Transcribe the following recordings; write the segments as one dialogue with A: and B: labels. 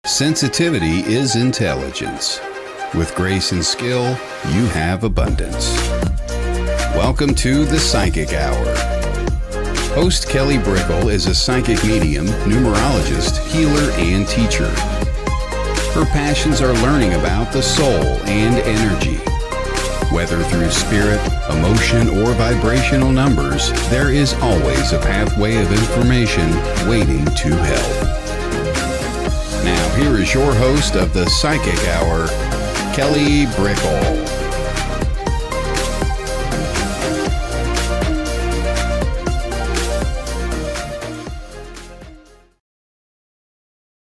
A: Sensitivity is intelligence. With grace and skill, you have abundance. Welcome to the Psychic Hour. Host Kelly Brickle is a psychic medium, numerologist, healer, and teacher. Her passions are learning about the soul and energy. Whether through spirit, emotion, or vibrational numbers, there is always a pathway of information waiting to help. Now, here is your host of the Psychic Hour, Kelly Brickle.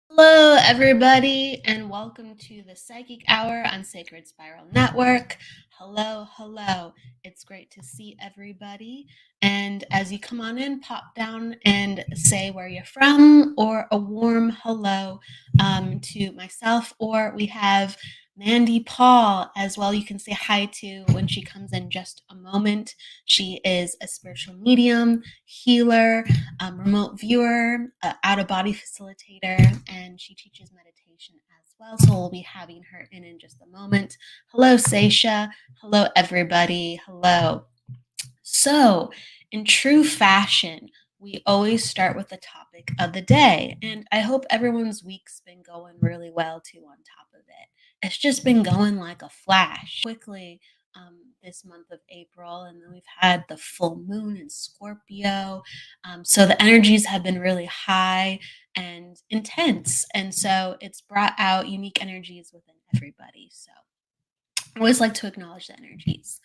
B: Hello, everybody, and welcome to the Psychic Hour on Sacred Spiral Network. Hello. It's great to see everybody. And as you come on in, pop down and say where you're from, or a warm hello to myself, or we have Mandy Paul as well. You can say hi to when she comes in just a moment. She is a spiritual medium, healer, remote viewer, out-of-body facilitator, and she teaches meditation as well. So we'll be having her in just a moment. Hello, Seisha. Hello, everybody. Hello. So, in true fashion, we always start with the topic of the day, and I hope everyone's week's been going really well too on top of it. It's just been going like a flash. Quickly, this month of April, and then we've had the full moon in Scorpio. So the energies have been really high and intense. And so it's brought out unique energies within everybody. So I always like to acknowledge the energies.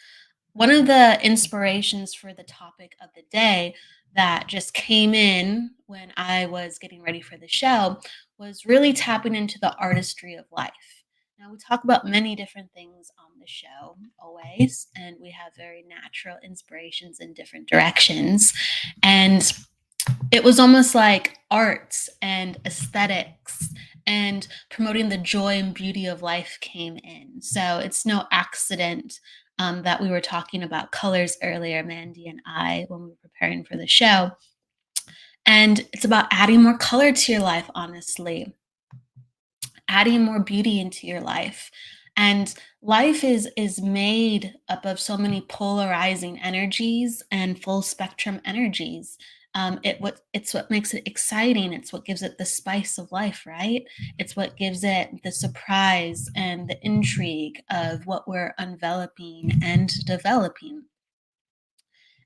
B: One of the inspirations for the topic of the day that just came in when I was getting ready for the show was really tapping into the artistry of life. Now, we talk about many different things on the show always, and we have very natural inspirations in different directions. And it was almost like arts and aesthetics and promoting the joy and beauty of life came in. So it's no accident that we were talking about colors earlier, Mandy and I, when we were preparing for the show. And it's about adding more color to your life, honestly, adding more beauty into your life. And life is made up of so many polarizing energies and full spectrum energies. It's what makes it exciting. It's what gives it the spice of life, right? It's what gives it the surprise and the intrigue of what we're enveloping and developing.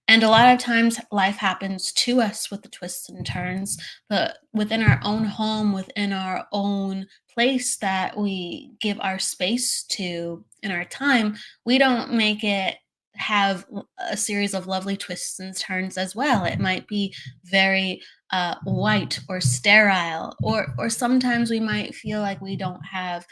B: And a lot of times life happens to us with the twists and turns, but within our own home, within our own place that we give our space to in our time, we don't make it have a series of lovely twists and turns as well. It might be very white or sterile, or sometimes we might feel like we don't have,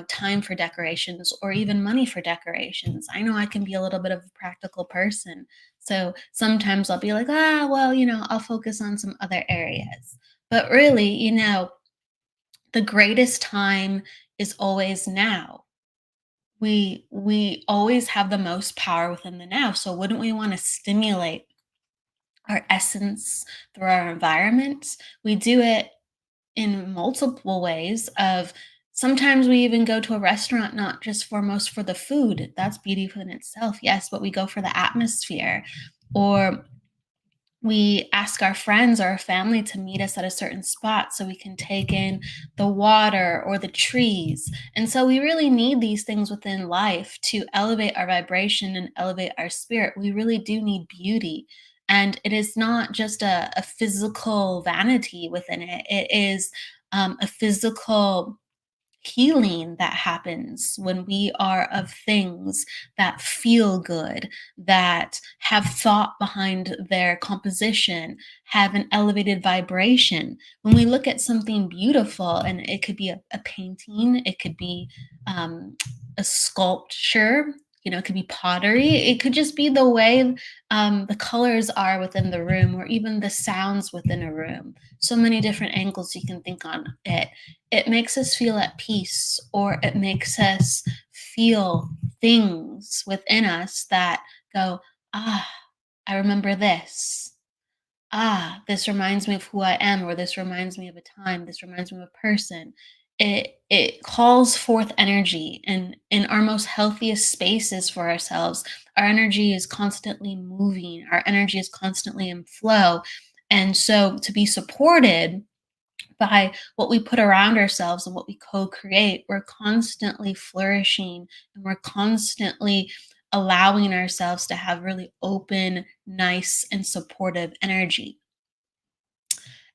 B: time for decorations or even money for decorations. I know I can be a little bit of a practical person. So sometimes I'll be like, I'll focus on some other areas. But really, the greatest time is always now. We always have the most power within the now. So wouldn't we want to stimulate our essence through our environment? We do it in multiple ways of sometimes we even go to a restaurant not just foremost for the food. That's beautiful in itself, yes, but we go for the atmosphere. Or we ask our friends or our family to meet us at a certain spot so we can take in the water or the trees. And so we really need these things within life to elevate our vibration and elevate our spirit. We really do need beauty. And it is not just a physical vanity within it. It is a physical healing that happens when we are of things that feel good, that have thought behind their composition, have an elevated vibration. When we look at something beautiful, and it could be a painting, it could be a sculpture, it could be pottery, it could just be the way the colors are within the room, or even the sounds within a room. So many different angles you can think on it. It makes us feel at peace, or it makes us feel things within us that go, I remember this. This reminds me of who I am, or this reminds me of a time, this reminds me of a person. it calls forth energy, and in our most healthiest spaces for ourselves, our energy is constantly moving, our energy is constantly in flow. And so to be supported by what we put around ourselves and what we co-create, we're constantly flourishing, and we're constantly allowing ourselves to have really open, nice, and supportive energy.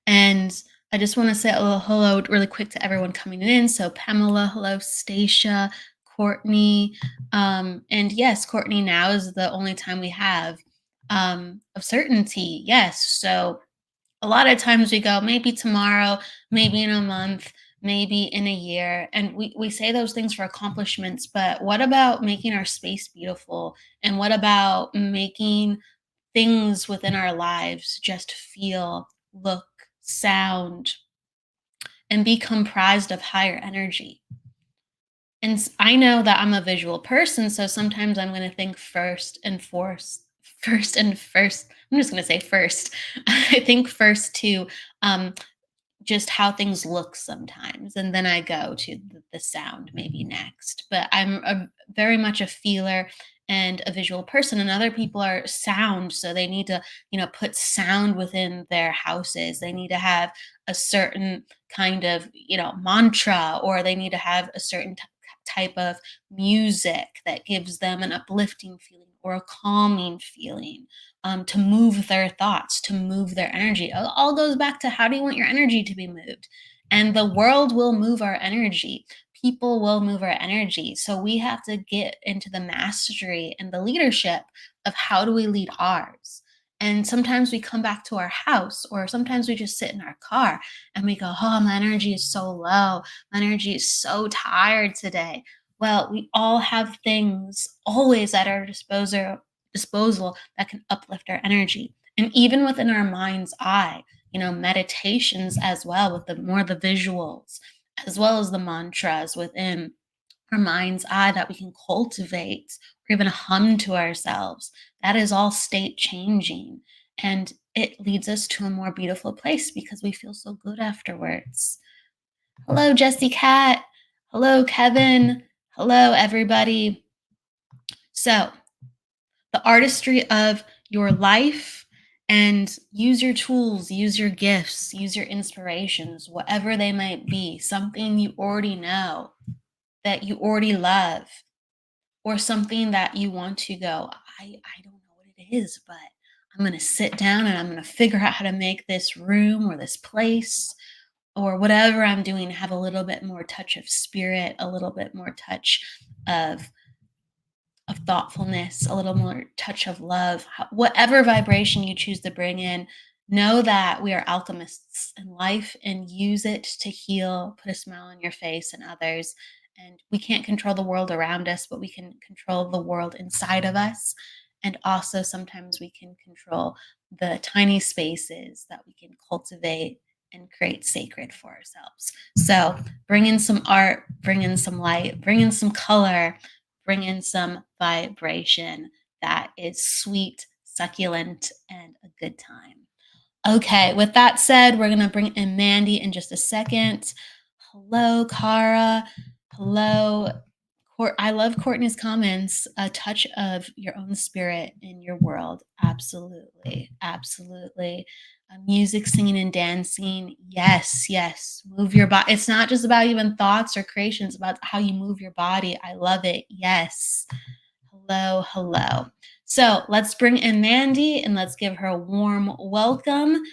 B: And I just want to say a little hello really quick to everyone coming in. So Pamela, hello, Stacia, Courtney. And yes, Courtney, now is the only time we have of certainty. Yes. So a lot of times we go, maybe tomorrow, maybe in a month, maybe in a year. And we say those things for accomplishments, but what about making our space beautiful? And what about making things within our lives just feel, look, sound, and be comprised of higher energy? And I know that I'm a visual person, so sometimes I'm going to think first and first. I'm just going to say first. I think first to just how things look sometimes, and then I go to the sound maybe next. But I'm very much a feeler and a visual person, and other people are sound, so they need to put sound within their houses. They need to have a certain kind of mantra, or they need to have a certain type of music that gives them an uplifting feeling or a calming feeling, to move their thoughts, to move their energy. It all goes back to, how do you want your energy to be moved? And the world will move our energy. People will move our energy. So we have to get into the mastery and the leadership of how do we lead ours. And sometimes we come back to our house, or sometimes we just sit in our car and we go, oh, my energy is so low. My energy is so tired today. Well, we all have things always at our disposal that can uplift our energy. And even within our mind's eye, meditations as well, with the visuals, as well as the mantras within our mind's eye that we can cultivate or even hum to ourselves. That is all state changing. And it leads us to a more beautiful place because we feel so good afterwards. Hello, Jessie Cat. Hello, Kevin. Hello, everybody. So, the artistry of your life, and use your tools, use your gifts, use your inspirations, whatever they might be, something you already know, that you already love, or something that you want to go, I don't know what it is, but I'm going to sit down and I'm going to figure out how to make this room or this place or whatever I'm doing have a little bit more touch of spirit, a little bit more touch of thoughtfulness, a little more touch of love. Whatever vibration you choose to bring in, know that we are alchemists in life, and use it to heal, put a smile on your face and others. And we can't control the world around us, but we can control the world inside of us. And also sometimes we can control the tiny spaces that we can cultivate and create sacred for ourselves. So bring in some art, bring in some light, bring in some color, bring in some vibration that is sweet, succulent, and a good time. Okay, with that said, we're going to bring in Mandy in just a second. Hello, Cara. Hello. I love Courtney's comments. A touch of your own spirit in your world. Absolutely. Absolutely. Music, singing, and dancing. Yes, yes. Move your body. It's not just about even thoughts or creations, about how you move your body. I love it. Yes. Hello, hello. So let's bring in Mandy and let's give her a warm welcome.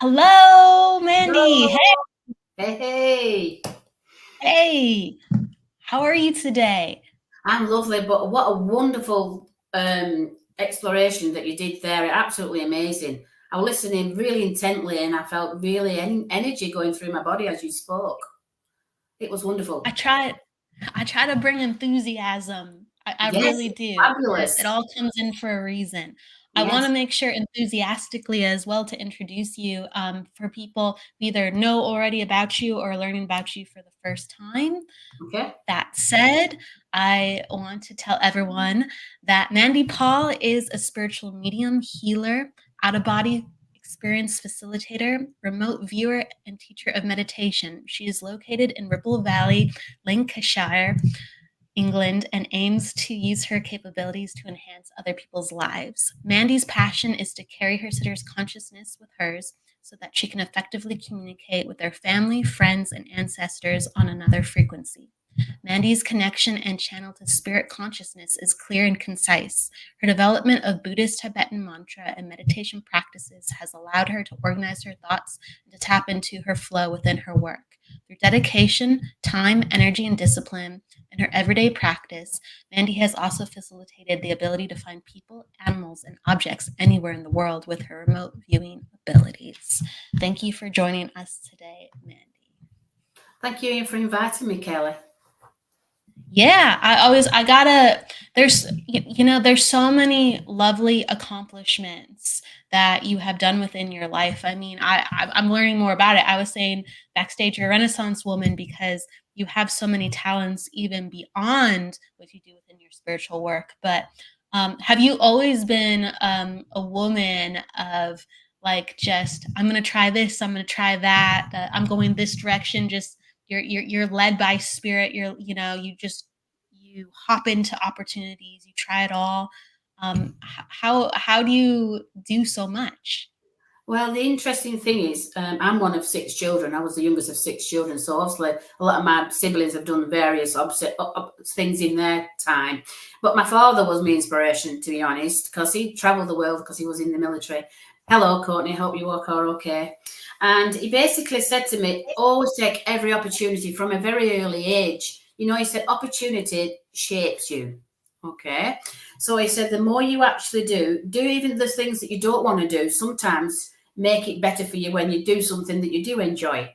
B: Hello, Mandy.
C: Hello. Hey. Hey.
B: Hey. How are you today?
C: I'm lovely, but what a wonderful exploration that you did there. Absolutely amazing. I was listening really intently and I felt really energy going through my body as you spoke. It was wonderful.
B: I try to bring enthusiasm. I
C: Yes,
B: really do.
C: fabulous.
B: It all comes in for a reason. I
C: Yes.
B: want to make sure enthusiastically as well to introduce you, for people who either know already about you or learning about you for the first time.
C: Okay.
B: That said, I want to tell everyone that Mandy Paul is a spiritual medium, healer, out-of-body experienced facilitator, remote viewer, and teacher of meditation. She is located in Ripple Valley, Lancashire, England, and aims to use her capabilities to enhance other people's lives. Mandy's passion is to carry her sitters' consciousness with hers so that she can effectively communicate with their family, friends, and ancestors on another frequency. Mandy's connection and channel to spirit consciousness is clear and concise. Her development of Buddhist Tibetan mantra and meditation practices has allowed her to organize her thoughts and to tap into her flow within her work. Through dedication, time, energy, and discipline in her everyday practice, Mandy has also facilitated the ability to find people, animals, and objects anywhere in the world with her remote viewing abilities. Thank you for joining us today, Mandy.
C: Thank you for inviting me, Kelly.
B: Yeah, there's so many lovely accomplishments that you have done within your life. I mean, I'm learning more about it. I was saying backstage, you're a Renaissance woman because you have so many talents even beyond what you do within your spiritual work. But have you always been a woman of like, just, I'm going to try this, I'm going to try that, I'm going this direction, just you're led by spirit, you hop into opportunities, you try it all. How do you do so much?
C: Well, the interesting thing is, I'm one of 6 children. I was the youngest of 6 children. So obviously a lot of my siblings have done various things in their time. But my father was my inspiration, to be honest, because he traveled the world because he was in the military. Hello, Courtney. Hope you are okay. And he basically said to me, always take every opportunity from a very early age. You know, he said, opportunity shapes you. Okay. So he said, the more you actually do even the things that you don't want to do, sometimes make it better for you when you do something that you do enjoy.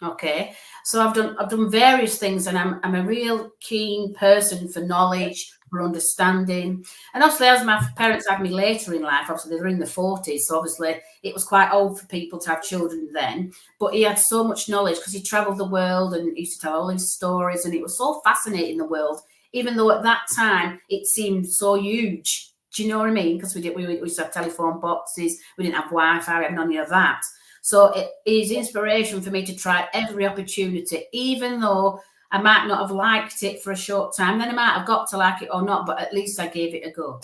C: Okay. So I've done various things, and I'm a real keen person for knowledge, for understanding. And obviously, as my parents had me later in life, obviously they were in the 40s, so obviously it was quite old for people to have children then. But he had so much knowledge because he traveled the world and used to tell all his stories, and it was so fascinating, the world, even though at that time it seemed so huge. Do you know what I mean? Because we used to have telephone boxes, we didn't have Wi-Fi, we had none of that. So it is inspiration for me to try every opportunity, even though I might not have liked it for a short time. Then I might have got to like it or not, but at least I gave it a go.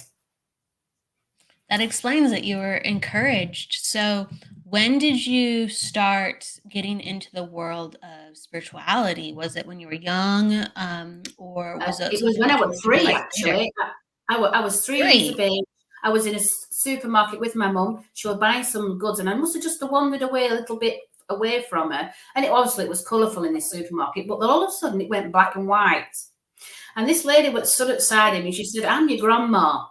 B: That explains that you were encouraged. So when did you start getting into the world of spirituality? Was it when you were young, or was it?
C: It was when I was 3, actually. I was 3 years of age. I was in a supermarket with my mum. She was buying some goods, and I must have just wandered away a little bit away from her. And it was colourful in this supermarket, but then all of a sudden it went black and white. And this lady stood outside me. She said, "I'm your grandma."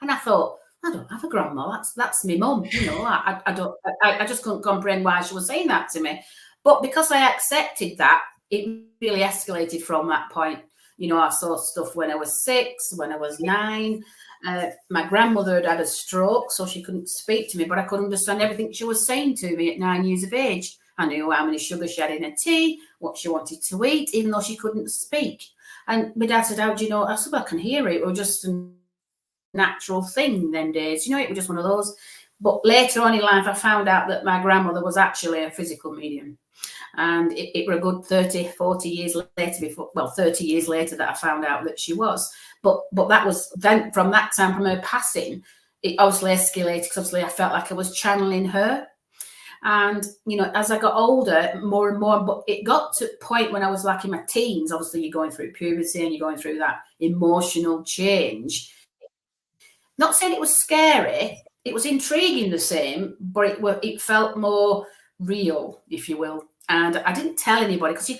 C: And I thought, I don't have a grandma. That's my mum. You know, I just couldn't comprehend why she was saying that to me. But because I accepted that, it really escalated from that point. You know, I saw stuff when I was 6, when I was 9. My grandmother had a stroke, so she couldn't speak to me, but I could understand everything she was saying to me at 9 years of age. I knew how many sugars she had in her tea, what she wanted to eat, even though she couldn't speak. And my dad said, "How do you know?" I said, "I can hear it." It was just a natural thing them days. You know, it was just one of those. But later on in life, I found out that my grandmother was actually a physical medium. And it were a good 30, 40 years later 30 years later that I found out that she was. But that was then, from that time, from her passing, it obviously escalated, because obviously I felt like I was channeling her. And, you know, as I got older, more and more, but it got to a point when I was like in my teens, obviously you're going through puberty and you're going through that emotional change. Not saying it was scary, it was intriguing the same, but it felt more real, if you will. And I didn't tell anybody, because you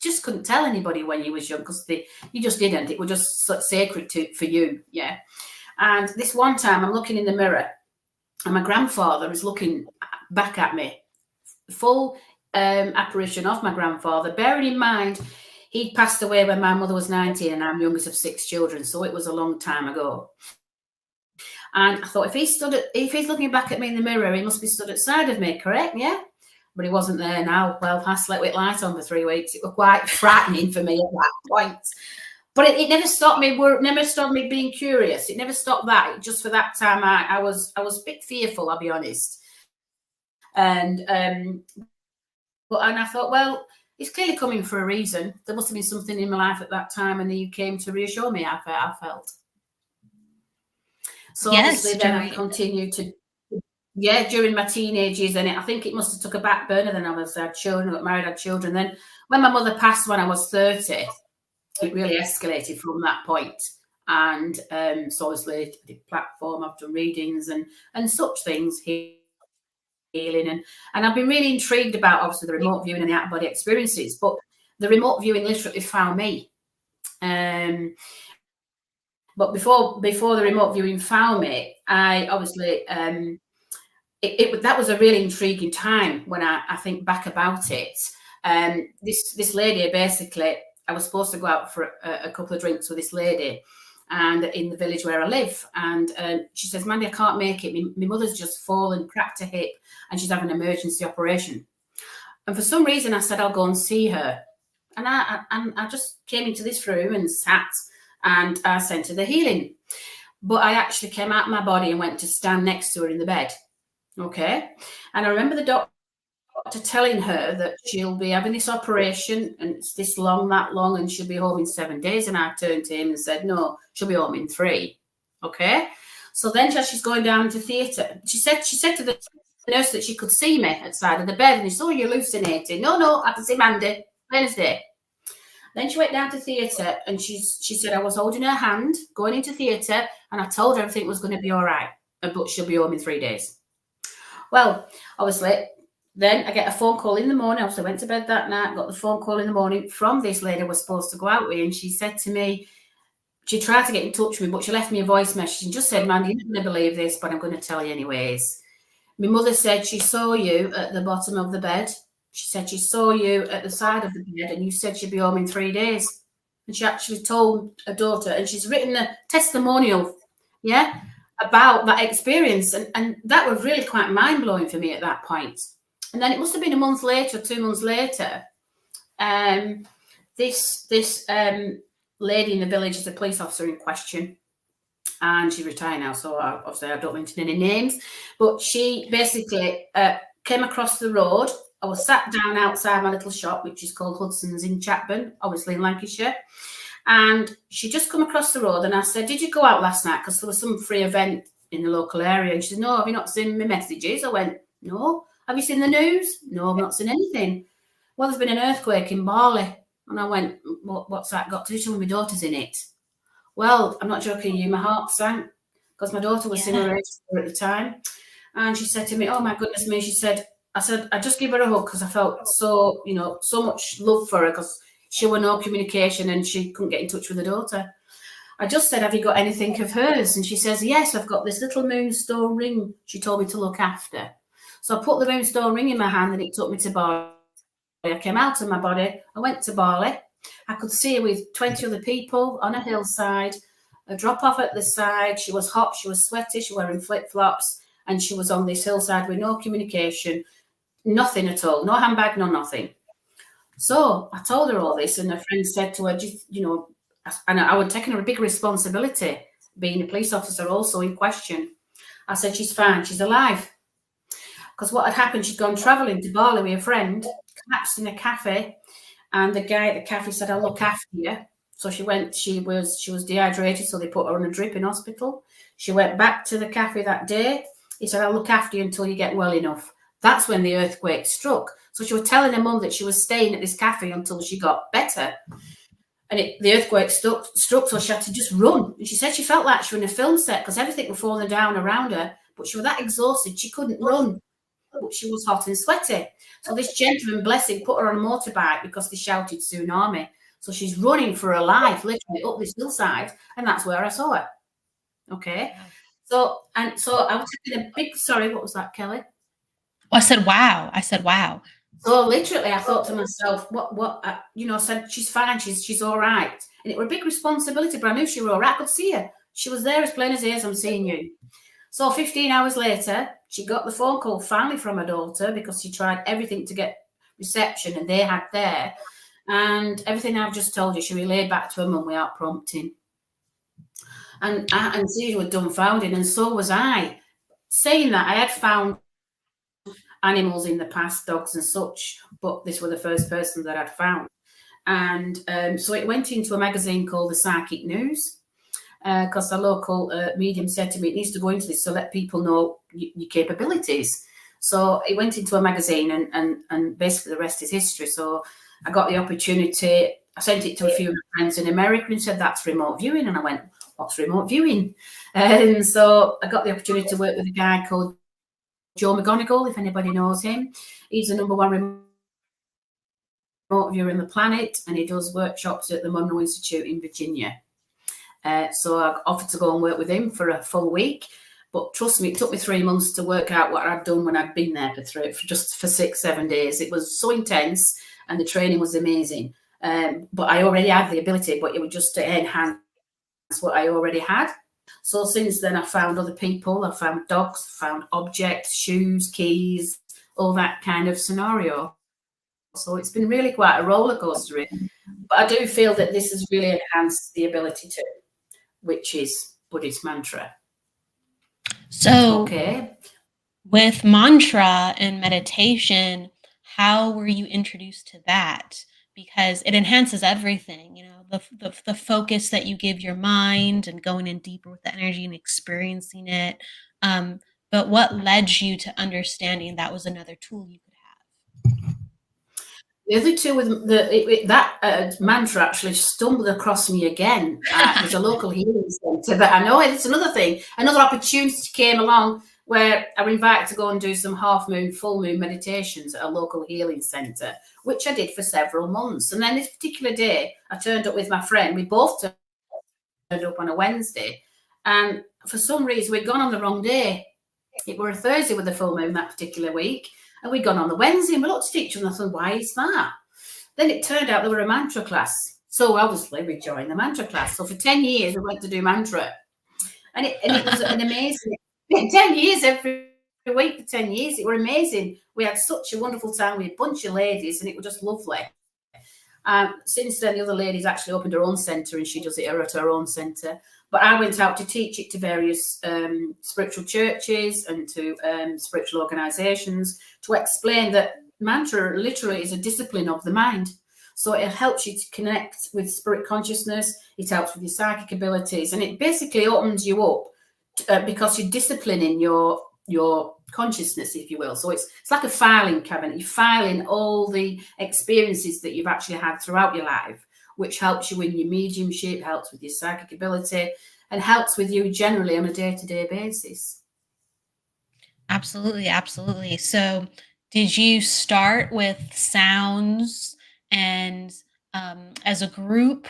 C: just couldn't tell anybody when you was young, because you just didn't. It was just sacred for you, yeah. And this one time, I'm looking in the mirror, and my grandfather is looking back at me. Full apparition of my grandfather, bearing in mind he passed away when my mother was 19, and I'm youngest of 6 children, so it was a long time ago. And I thought, if he's looking back at me in the mirror, he must be stood outside of me, correct? Yeah. But he wasn't there now. Well, I slept with light on for 3 weeks. It was quite frightening for me at that point. But it never stopped me. Never stopped me being curious. It never stopped that. Just for that time, I was a bit fearful, I'll be honest. And I thought, well, it's clearly coming for a reason. There must have been something in my life at that time, and you came to reassure me. I felt. So
B: Yes,
C: obviously, then I continued to. Yeah, during my teenage years, and I think it must have took a back burner. Then I had children, got married, had children. Then when my mother passed when I was 30, it really escalated from that point. And so obviously I did platform, I've done readings and such things, healing. And I've been really intrigued about obviously the remote viewing and the out-of-body experiences, but the remote viewing literally found me. But before the remote viewing found me, I obviously... that was a really intriguing time when I think back about it. This lady, basically, I was supposed to go out for a couple of drinks with this lady, and in the village where I live. And she says, Mandy, I can't make it. My mother's just fallen, cracked her hip, and she's having an emergency operation. And for some reason, I said, I'll go and see her. And I just came into this room and sat, and I sent her the healing. But I actually came out of my body and went to stand next to her in the bed. Okay. And I remember the doctor telling her that she'll be having this operation and it's this long, that long, and she'll be home in 7 days. And I turned to him and said, no, she'll be home in 3. Okay. So then as she's going down to theatre, she said to the nurse that she could see me at the side of the bed. And he said, oh, you're hallucinating. No, I can see Mandy. Plain as day. Then she went down to theatre and she said I was holding her hand going into theatre, and I told her everything was going to be all right, but she'll be home in 3 days. Well, obviously, then I get a phone call in the morning. I went to bed that night, got the phone call in the morning from this lady I was supposed to go out with, and she said to me, she tried to get in touch with me, but she left me a voice message and just said, Mandy, you're not going to believe this, but I'm going to tell you anyways. My mother said she saw you at the bottom of the bed. She said she saw you at the side of the bed, and you said she'd be home in 3 days. And she actually told her daughter, and she's written a testimonial, yeah, about that experience. And that was really quite mind-blowing for me at that point. And then it must have been a month later, 2 months later, this lady in the village is a police officer in question, and she's retired now, so obviously I don't mention any names, but she basically came across the road. I was sat down outside my little shop, which is called Hudson's in Chatburn, obviously in Lancashire. And she just come across the road, and I said, did you go out last night? Because there was some free event in the local area. And she said, no, have you not seen my messages? I went, no. Have you seen the news? No, I've not seen anything. Well, there's been an earthquake in Bali. And I went, what's that got to do with my daughter's in it? Well, I'm not joking you, my heart sank because my daughter was similar age at the time. And she said to me, oh my goodness me, I said, I just give her a hug because I felt so, so much love for her because she was no communication and she couldn't get in touch with her daughter. I just said, have you got anything of hers? And she says, yes, I've got this little moonstone ring she told me to look after. So I put the moonstone ring in my hand and it took me to Bali. I came out of my body. I went to Bali. I could see her with 20 other people on a hillside, a drop off at the side. She was hot. She was sweaty. She was wearing flip-flops. And she was on this hillside with no communication, nothing at all, no handbag, no nothing. So I told her all this, and her friend said to her, and I would take her a big responsibility, being a police officer also in question. I said, she's fine, she's alive. Because what had happened, she'd gone travelling to Bali with a friend, collapsed in a cafe, and the guy at the cafe said, I'll look after you. So she went, she was dehydrated, so they put her on a drip in hospital. She went back to the cafe that day. He said, I'll look after you until you get well enough. That's when the earthquake struck. So she was telling her mum that she was staying at this cafe until she got better. And the earthquake struck, so she had to just run. And she said she felt like she was in a film set because everything was falling down around her. But she was that exhausted, she couldn't run. But she was hot and sweaty. So this gentleman, blessing, put her on a motorbike because they shouted tsunami. So she's running for her life, literally up this hillside. And that's where I saw her. Okay. So I was taking a big, sorry, what was that, Kelly?
B: I said, wow.
C: So literally, I thought to myself, I said, she's fine, she's all right. And it was a big responsibility, but I knew she was all right. I could see her. She was there as plain as day as I'm seeing you. So 15 hours later, she got the phone call finally from her daughter because she tried everything to get reception and they had there. And everything I've just told you, she relayed back to her mum without prompting. And Susan was dumbfounded, and so was I. Saying that, I had found animals in the past, dogs and such, but this was the first person that I'd found. And so it went into a magazine called The Psychic News, because the local medium said to me, it needs to go into this, so let people know your capabilities. So it went into a magazine, and basically the rest is history. So I got the opportunity. I sent it to a few friends in America and said, that's remote viewing. And I went, what's remote viewing? And so I got the opportunity to work with a guy called Joe McGonigal, if anybody knows him. He's the #1 remote viewer on the planet, and he does workshops at the Monroe Institute in Virginia. So I offered to go and work with him for a full week. But trust me, it took me 3 months to work out what I'd done when I'd been there for 6-7 days. It was so intense, and the training was amazing. But I already had the ability, but it was just to enhance what I already had. So since then, I found other people, I found dogs, found objects, shoes, keys, all that kind of scenario. So it's been really quite a roller coaster. But I do feel that this has really enhanced the ability to, which is Buddhist mantra.
B: So
C: okay,
B: with mantra and meditation, how were you introduced to that? Because it enhances everything, the focus that you give your mind and going in deeper with the energy and experiencing it. But what led you to understanding that was another tool you could have?
C: The other two with that mantra actually stumbled across me again. There's a local healing centre, but I know it's another thing. Another opportunity came along where I were invited to go and do some half moon, full moon meditations at a local healing centre, which I did for several months. And then this particular day, I turned up with my friend. We both turned up on a Wednesday, and for some reason we'd gone on the wrong day. It were a Thursday with the full moon that particular week, and we'd gone on the Wednesday, and we looked at each other and I thought, why is that? Then it turned out there were a mantra class. So obviously we joined the mantra class. So for 10 years we went to do mantra. And it was an amazing 10 years every week for 10 years. It were amazing. We had such a wonderful time. We had a bunch of ladies, and it was just lovely. Since then, the other lady's actually opened her own centre, and she does it at her own centre. But I went out to teach it to various spiritual churches and to spiritual organisations to explain that mantra literally is a discipline of the mind. So it helps you to connect with spirit consciousness. It helps with your psychic abilities, and it basically opens you up because you're disciplining your consciousness, if you will. So it's like a filing cabinet. You file in all the experiences that you've actually had throughout your life, which helps you in your mediumship, helps with your psychic ability, and helps with you generally on a day-to-day basis.
B: Absolutely, absolutely. So did you start with sounds and as a group,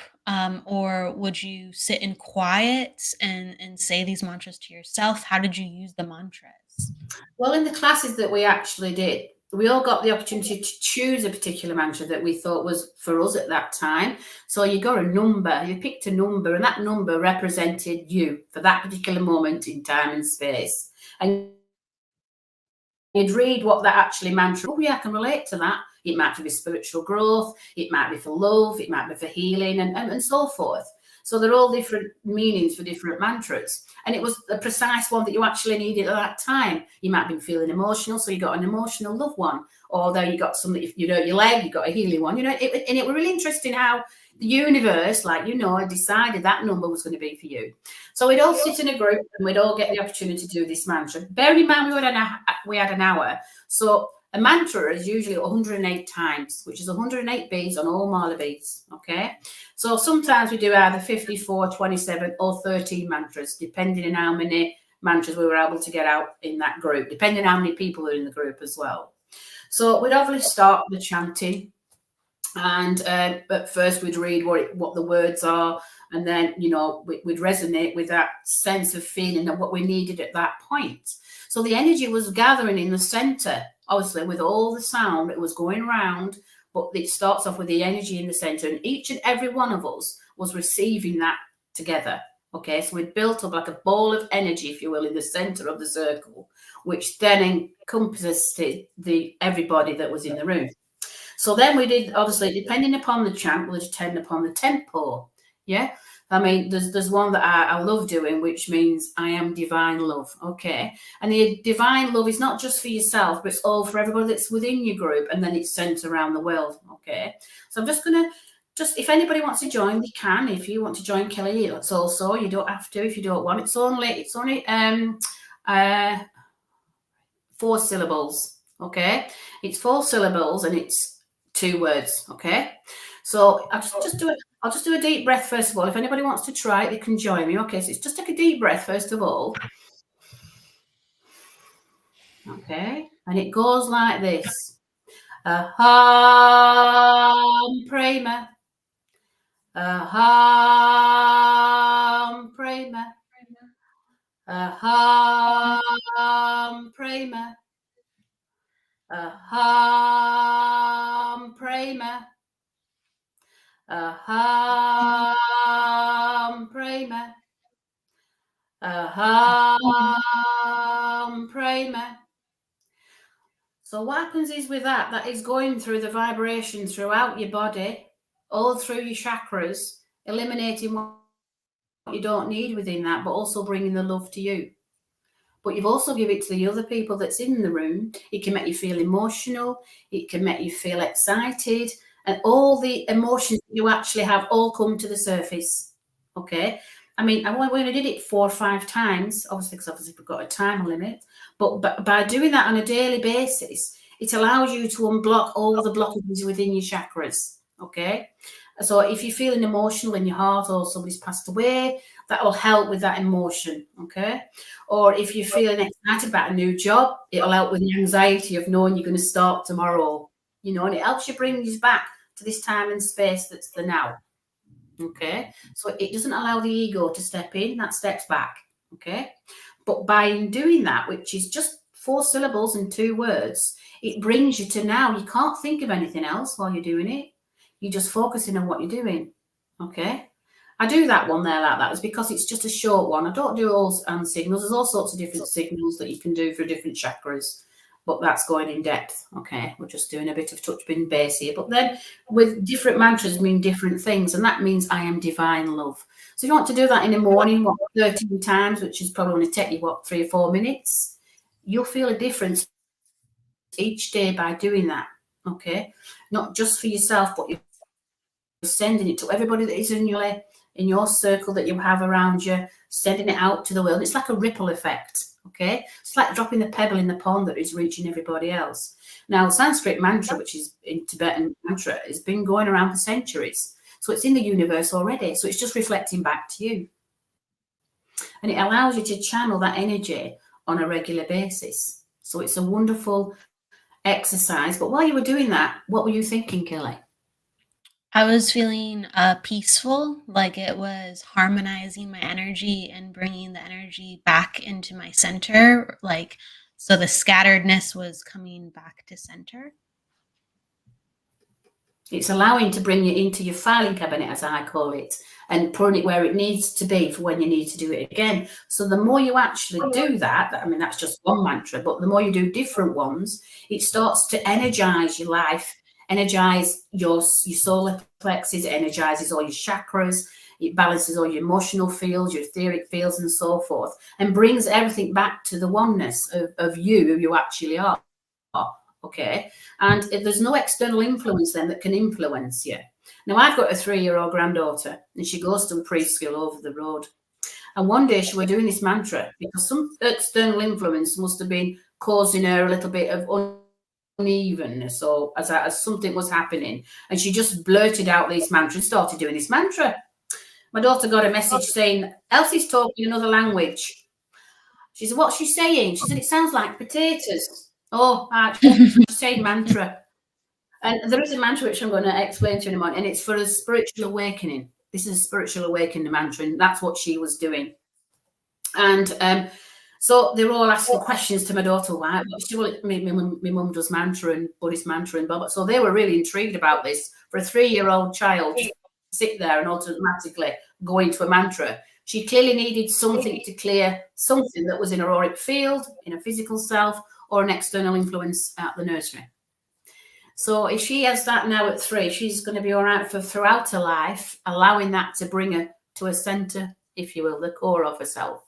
B: or would you sit in quiet and say these mantras to yourself? How did you use the mantras?
C: Well, in the classes that we actually did, we all got the opportunity to choose a particular mantra that we thought was for us at that time. So you got a number, you picked a number, and that number represented you for that particular moment in time and space. And you'd read what that actually mantra, oh yeah, I can relate to that. It might be for spiritual growth, it might be for love, it might be for healing, and so forth. So they're all different meanings for different mantras. And it was the precise one that you actually needed at that time. You might have been feeling emotional, so you got an emotional love one. Or there you got something, your leg, you got a healing one. And it was really interesting how the universe, decided that number was going to be for you. So we'd all sit in a group and we'd all get the opportunity to do this mantra. Bear in mind, we had an hour. So a mantra is usually 108 times, which is 108 beads on all mala beads, okay? So sometimes we do either 54, 27, or 13 mantras, depending on how many mantras we were able to get out in that group, depending on how many people are in the group as well. So we'd obviously start with the chanting, and at first we'd read what the words are, and then, we'd resonate with that sense of feeling of what we needed at that point. So the energy was gathering in the center, obviously with all the sound, it was going around, but it starts off with the energy in the center, and each and every one of us was receiving that together. Okay, so we'd built up like a ball of energy, if you will, in the center of the circle, which then encompasses everybody that was in the room. So then we did, obviously, depending upon the chant, will depend upon the tempo. Yeah. I mean, there's one that I love doing, which means I am divine love. Okay. And the divine love is not just for yourself, but it's all for everybody that's within your group. And then it's sent around the world. Okay. So I'm just going to, if anybody wants to join, they can. If you want to join Kelly, it's also, you don't have to if you don't want. It's only 4 syllables. Okay. It's 4 syllables and it's 2 words. Okay. So I'll just do a deep breath first of all. If anybody wants to try it, they can join me. Okay, so it's just take a deep breath first of all. Okay, and it goes like this. Aham prema. Aham prema. Aham prema. Aham prema. Aham prema. Aham prema. So what happens is with that is going through the vibration throughout your body, all through your chakras, eliminating what you don't need within that, but also bringing the love to you. But you've also given it to the other people that's in the room. It can make you feel emotional. It can make you feel excited. And all the emotions you actually have all come to the surface. Okay. I mean, I only did it 4 or 5 times, obviously, because we've got a time limit. But by doing that on a daily basis, it allows you to unblock all the blockages within your chakras. Okay. So if you're feeling emotional in your heart or somebody's passed away, that will help with that emotion. Okay. Or if you're feeling excited about a new job, it'll help with the anxiety of knowing you're going to start tomorrow. You know, and it helps you bring you back to this time and space that's the now. Okay, so it doesn't allow the ego to step in, that steps back. Okay, but by doing that, which is just 4 syllables and 2 words, it brings you to now. You can't think of anything else while you're doing it. You're just focusing on what you're doing. Okay, I do that one there like that. It's because it's just a short one. I don't do all signals. There's all sorts of different signals that you can do for different chakras. But that's going in depth. Okay, we're just doing a bit of touch being base here. But then with different mantras mean different things, and that means I am divine love. So if you want to do that in the morning, 13 times, which is probably going to take you 3 or 4 minutes, you'll feel a difference each day by doing that. Okay, not just for yourself, but you're sending it to everybody that is in your circle that you have around you, sending it out to the world. It's like a ripple effect. Okay, it's like dropping the pebble in the pond that is reaching everybody else. Now, Sanskrit mantra, which is in Tibetan mantra, has been going around for centuries. So it's in the universe already. So it's just reflecting back to you. And it allows you to channel that energy on a regular basis. So it's a wonderful exercise. But while you were doing that, what were you thinking, Kelly?
B: I was feeling peaceful, like it was harmonizing my energy and bringing the energy back into my center, like so the scatteredness was coming back to center.
C: It's allowing to bring you into your filing cabinet, as I call it, and putting it where it needs to be for when you need to do it again. So the more you actually do that, I mean, that's just one mantra, but the more you do different ones, it starts to energize your life, energize your solar plexus, it energizes all your chakras, it balances all your emotional fields, your etheric fields, and so forth, and brings everything back to the oneness of you, who you actually are. Okay, and there's no external influence then that can influence you. Now, I've got a 3-year-old granddaughter, and she goes to a preschool over the road. And one day she was doing this mantra because some external influence must have been causing her a little bit of unevenness, or as something was happening, and she just blurted out these mantras and started doing this mantra. My daughter got a message saying, Elsie's talking another language. She said, what's she saying? She said, it sounds like potatoes. Oh, she's saying mantra. And there is a mantra which I'm going to explain to you in a moment, and it's for a spiritual awakening. This is a spiritual awakening mantra, and that's what she was doing. And so they were all asking questions to my daughter. Why? My mum does mantra and Buddhist mantra and blah, blah. So they were really intrigued about this. For a 3-year-old child to sit there and automatically go into a mantra, she clearly needed something to clear something that was in her auric field, in her physical self, or an external influence at the nursery. So if she has that now at 3, she's going to be all right for throughout her life, allowing that to bring her to a center, if you will, the core of herself.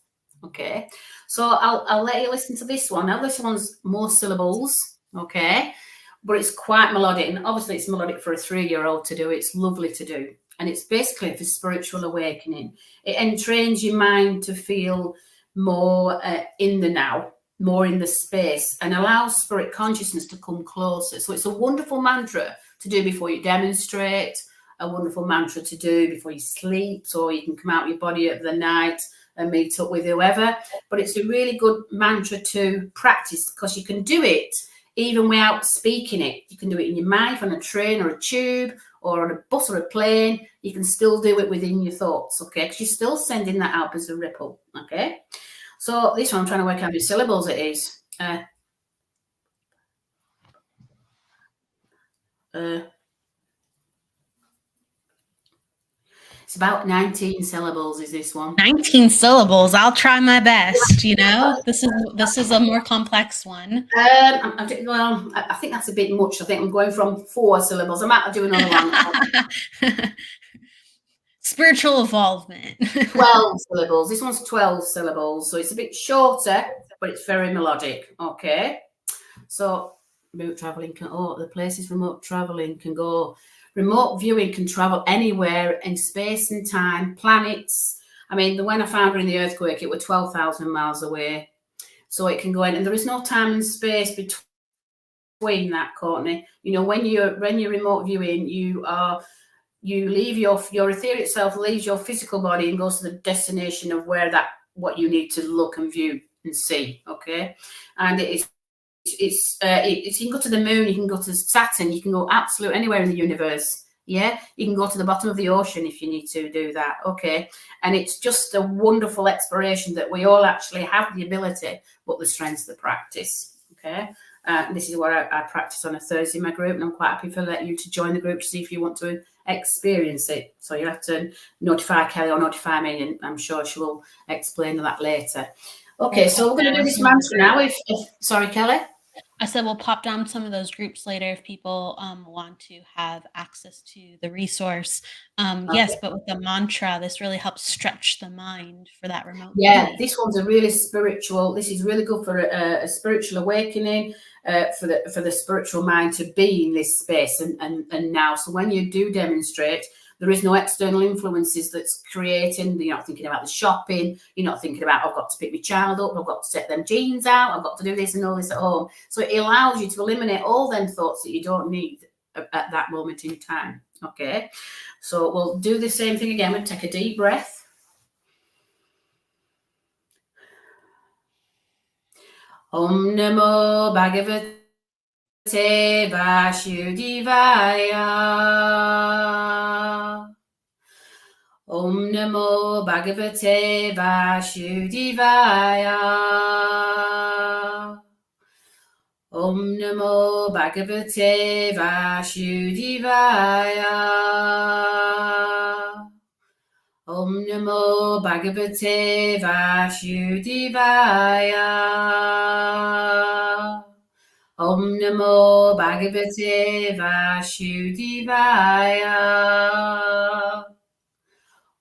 C: Okay, so I'll let you listen to this one. Now this one's more syllables, okay, but it's quite melodic, and obviously it's melodic for a 3-year-old to do. It's lovely to do, and it's basically for spiritual awakening. It entrains your mind to feel more in the now, more in the space, and allows spirit consciousness to come closer. So it's a wonderful mantra to do before you demonstrate, a wonderful mantra to do before you sleep, so you can come out of your body at the night and meet up with whoever. But it's a really good mantra to practice, because you can do it even without speaking it. You can do it in your mind, on a train or a tube or on a bus or a plane. You can still do it within your thoughts, okay, because you're still sending that out as a ripple, okay. So this one, I'm trying to work out how many syllables it is. It's about 19 syllables, is this one.
B: 19 syllables. I'll try my best, you know. This is a more complex one.
C: Well, I think that's a bit much. I think I'm going from 4 syllables. I might do another one.
B: Spiritual involvement.
C: 12 syllables. This one's 12 syllables, so it's a bit shorter, but it's very melodic. Okay. So remote traveling the places remote traveling can go. Remote viewing can travel anywhere in space and time, planets. I mean, when I found her in the earthquake, it was 12,000 miles away. So it can go in, and there is no time and space between that, Courtney. You know, when you're remote viewing, you leave your etheric self leaves your physical body and goes to the destination of what you need to look and view and see. Okay, and you can go to the moon, you can go to Saturn, you can go absolutely anywhere in the universe. Yeah, you can go to the bottom of the ocean if you need to do that. Okay, and it's just a wonderful exploration that we all actually have the ability, but the strength's the practice. Okay. This is what I practice on a Thursday in my group, and I'm quite happy for you to join the group to see if you want to experience it. So you'll have to notify Kelly or notify me, and I'm sure she will explain that later. Okay, so we're going to do this mantra now. Sorry, Kelly?
B: I said we'll pop down some of those groups later if people want to have access to the resource. Yes, but with the mantra, this really helps stretch the mind for that remote.
C: Yeah, this one's a really spiritual. This is really good for a spiritual awakening, for the spiritual mind to be in this space and now. So when you do demonstrate, there is no external influences that's creating. You're not thinking about the shopping. You're not thinking about, I've got to pick my child up. I've got to set them jeans out. I've got to do this and all this at home. So it allows you to eliminate all them thoughts that you don't need at that moment in time. Okay. So we'll do the same thing again. We'll take a deep breath. Om Namo Bhagavate Vasudevaya. Om Namo Bhagavate Vasudevaya. Om Namo Bhagavate Vasudevaya. Om Namo Bhagavate Vasudevaya. Om Namo Bhagavate Vasudevaya.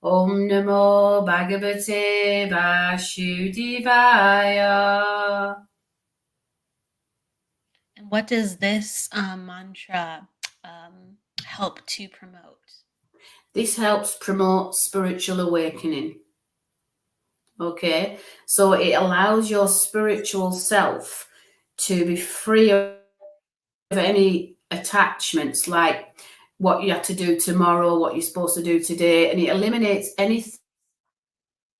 C: Om Namo Bhagavate Vasudevaya.
B: And what does this mantra help to promote?
C: This helps promote spiritual awakening. Okay, so it allows your spiritual self to be free of any attachments, like what you have to do tomorrow, what you're supposed to do today, and it eliminates any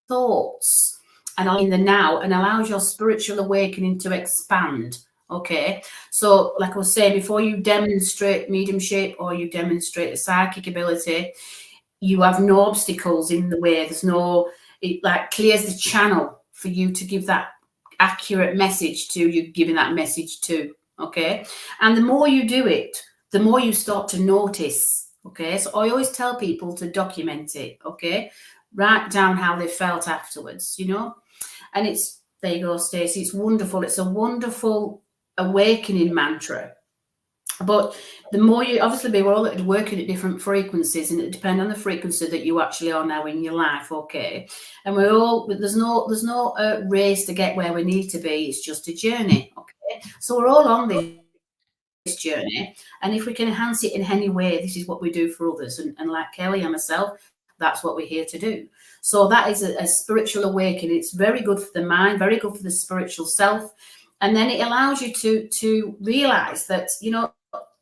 C: thoughts and in the now, and allows your spiritual awakening to expand. Okay, so like I was saying, before you demonstrate mediumship or you demonstrate a psychic ability, you have no obstacles in the way. It like clears the channel for you to give that accurate message to you, giving that message to. Okay, and the more you do it, the more you start to notice. Okay, so I always tell people to document it. Okay, write down how they felt afterwards, you know. And there you go, Stacey. It's wonderful. It's a wonderful awakening mantra. But the more you, obviously, we're all working at different frequencies, and it depends on the frequency that you actually are now in your life, okay? And we're all, there's no race to get where we need to be. It's just a journey, okay? So we're all on this journey, and if we can enhance it in any way, this is what we do for others. And like Kelly and myself, that's what we're here to do. So that is a spiritual awakening. It's very good for the mind, very good for the spiritual self. And then it allows you to realize that, you know,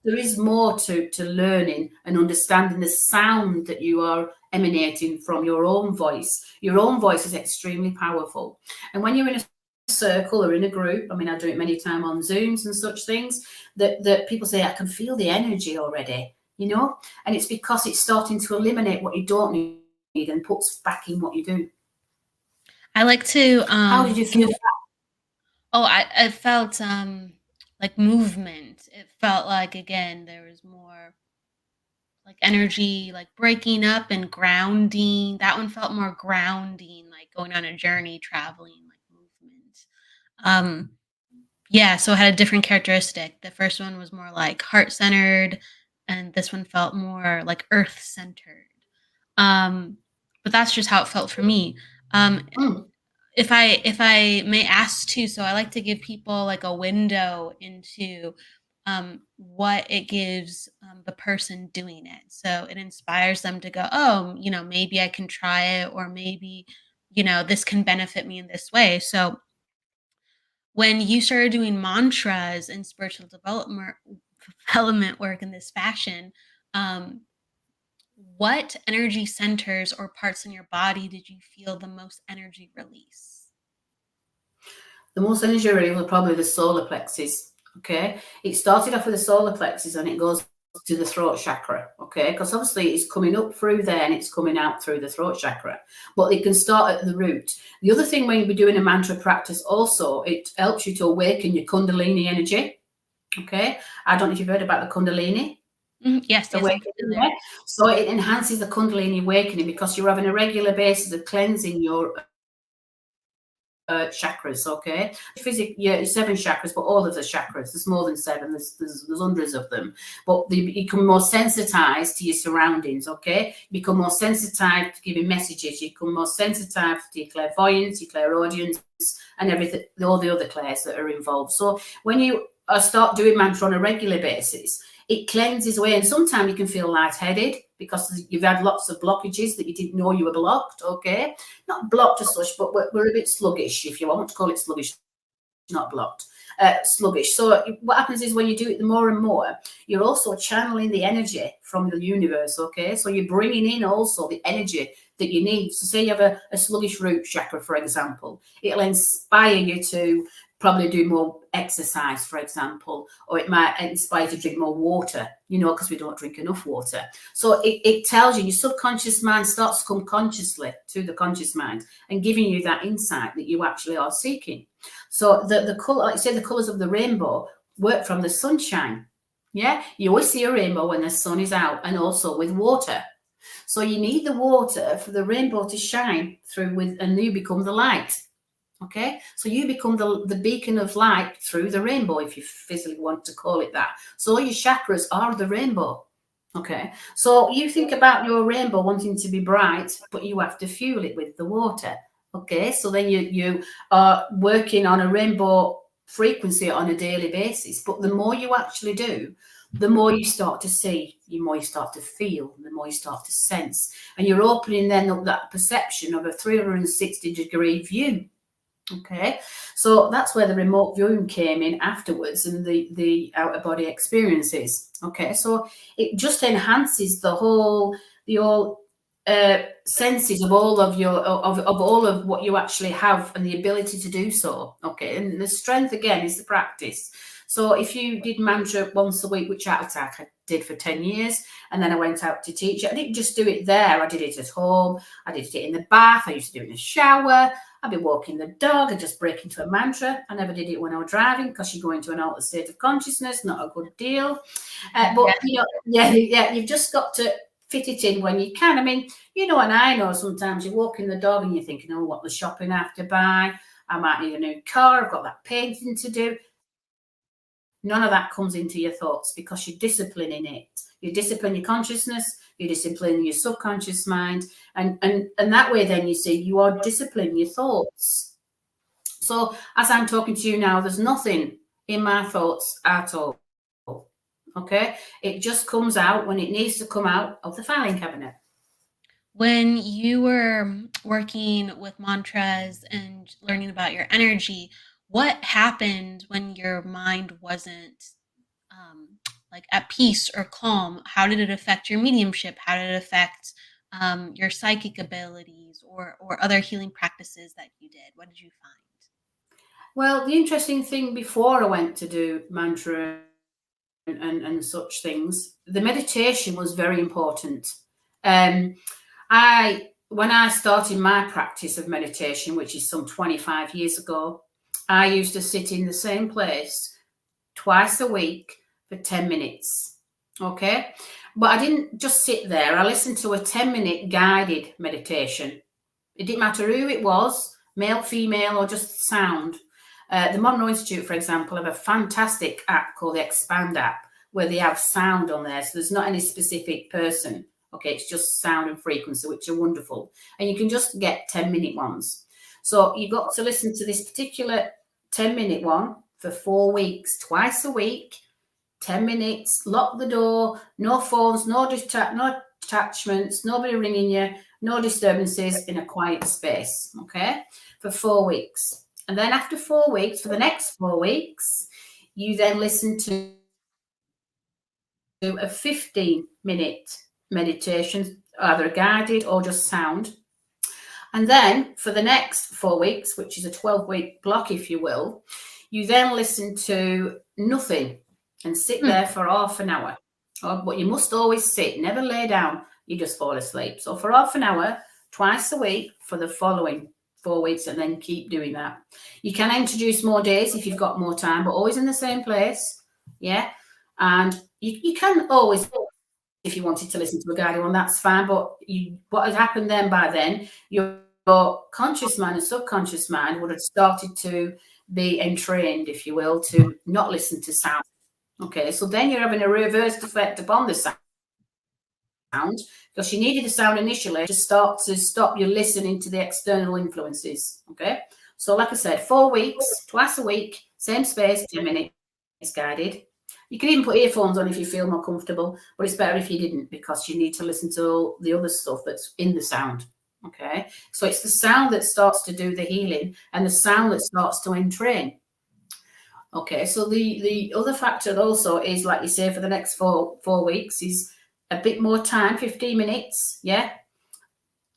C: there is more to learning and understanding the sound that you are emanating from your own voice. Your own voice is extremely powerful. And when you're in a circle or in a group, I mean, I do it many times on Zooms and such things, that people say, I can feel the energy already, you know, and it's because it's starting to eliminate what you don't need and puts back in what you do.
B: I like to
C: How did you feel?
B: I felt like movement. It felt like, again, there was more like energy, like breaking up and grounding. That one felt more grounding, like going on a journey, traveling, like movement. Yeah, so it had a different characteristic. The first one was more like heart centered, and this one felt more like earth centered. But that's just how it felt for me. If I may ask too, so I like to give people like a window into what it gives the person doing it. So it inspires them to go, oh, you know, maybe I can try it, or maybe, you know, this can benefit me in this way. So when you started doing mantras and spiritual development work in this fashion, um, what energy centers or parts in your body did you feel the most energy release?
C: The most energy release was probably the solar plexus. Okay, it started off with the solar plexus and it goes to the throat chakra. Okay, because obviously it's coming up through there and it's coming out through the throat chakra, but it can start at the root. The other thing when you're doing a mantra practice, also it helps you to awaken your kundalini energy. Okay, I don't know if you've heard about the kundalini.
B: Yes,
C: Awakening, so it enhances the kundalini awakening because you're having a regular basis of cleansing your chakras. Okay, yeah, 7 chakras, but all of the chakras, there's more than 7, there's hundreds of them, but you become more sensitized to your surroundings. Okay, you become more sensitive to giving messages, you become more sensitive to your clairvoyance, your clairaudience, and everything, all the other clairs that are involved. So when you start doing mantra on a regular basis, it cleanses away, and sometimes you can feel lightheaded because you've had lots of blockages that you didn't know you were blocked. Okay, not blocked as such, but we're a bit sluggish, if you want to call it sluggish, not blocked, sluggish. So what happens is when you do it the more and more, you're also channeling the energy from the universe. Okay, so you're bringing in also the energy that you need. So say you have a sluggish root chakra, for example, it'll inspire you to probably do more exercise, for example, or it might inspire you to drink more water, you know, because we don't drink enough water. So it tells you, your subconscious mind starts to come consciously to the conscious mind and giving you that insight that you actually are seeking. So the color, like you say, the colors of the rainbow work from the sunshine. Yeah, you always see a rainbow when the sun is out, and also with water. So you need the water for the rainbow to shine through with, and you become the light. Okay, so you become the beacon of light through the rainbow, if you physically want to call it that. So your chakras are the rainbow. Okay, so you think about your rainbow wanting to be bright, but you have to fuel it with the water. Okay, so then you are working on a rainbow frequency on a daily basis. But the more you actually do, the more you start to see, the more you start to feel, the more you start to sense, and you're opening then up that perception of a 360-degree view. Okay, so that's where the remote viewing came in afterwards, and the outer body experiences. Okay, so it just enhances the whole senses of all of your of all of what you actually have and the ability to do so. Okay, and the strength again is the practice. So if you did mantra once a week, which I did for 10 years, and then I went out to teach it, I didn't just do it there. I did it at home. I did it in the bath. I used to do it in the shower. I'd be walking the dog and just break into a mantra. I never did it when I was driving because you go into an altered state of consciousness, not a good deal. But, you know, yeah, you've just got to fit it in when you can. I mean, you know, and I know sometimes you're walking the dog and you're thinking, oh, what the shopping I have to buy? I might need a new car. I've got that painting to do. none of that comes into your thoughts because you're disciplining it. You discipline your consciousness, you discipline your subconscious mind, and that way then you see you are disciplining your thoughts. So as I'm talking to you now, there's nothing in my thoughts at all. Okay? It just comes out when it needs to come out of the filing cabinet.
B: When you were working with mantras and learning about your energy, what happened when your mind wasn't like at peace or calm? How did it affect your mediumship? How did it affect your psychic abilities or other healing practices that you did? What did you find?
C: Well, the interesting thing before I went to do mantra and such things, the meditation was very important. When I started my practice of meditation, which is some 25 years ago, I used to sit in the same place twice a week for 10 minutes. Okay. But I didn't just sit there. I listened to a 10-minute guided meditation. It didn't matter who it was, male, female, or just sound. The Monroe Institute, for example, have a fantastic app called the Expand app, where they have sound on there. So there's not any specific person. Okay, it's just sound and frequency, which are wonderful. And you can just get 10-minute ones. So you got to listen to this particular 10-minute one for 4 weeks, twice a week, 10 minutes, lock the door, no phones, no attachments, nobody ringing you, no disturbances, in a quiet space, okay, for 4 weeks. And then after 4 weeks, for the next 4 weeks, you then listen to a 15-minute meditation, either guided or just sound. And then for the next 4 weeks, which is a 12-week block, if you will, you then listen to nothing and sit there for half an hour. But you must always sit, never lay down, you just fall asleep. So for half an hour, twice a week for the following 4 weeks, and then keep doing that. You can introduce more days if you've got more time, but always in the same place. Yeah. And you can always, if you wanted to listen to a guided one, that's fine. But what had happened then by then, your conscious mind and subconscious mind would have started to be entrained, if you will, to not listen to sound. Okay, so then you're having a reversed effect upon the sound, because you needed the sound initially to stop you listening to the external influences. Okay, so like I said, 4 weeks, twice a week, same space, 10 minutes guided. You can even put earphones on if you feel more comfortable, but it's better if you didn't, because you need to listen to all the other stuff that's in the sound. Okay, so it's the sound that starts to do the healing and the sound that starts to entrain. Okay, so the other factor also is, like you say, for the next four weeks is a bit more time, 15 minutes, yeah,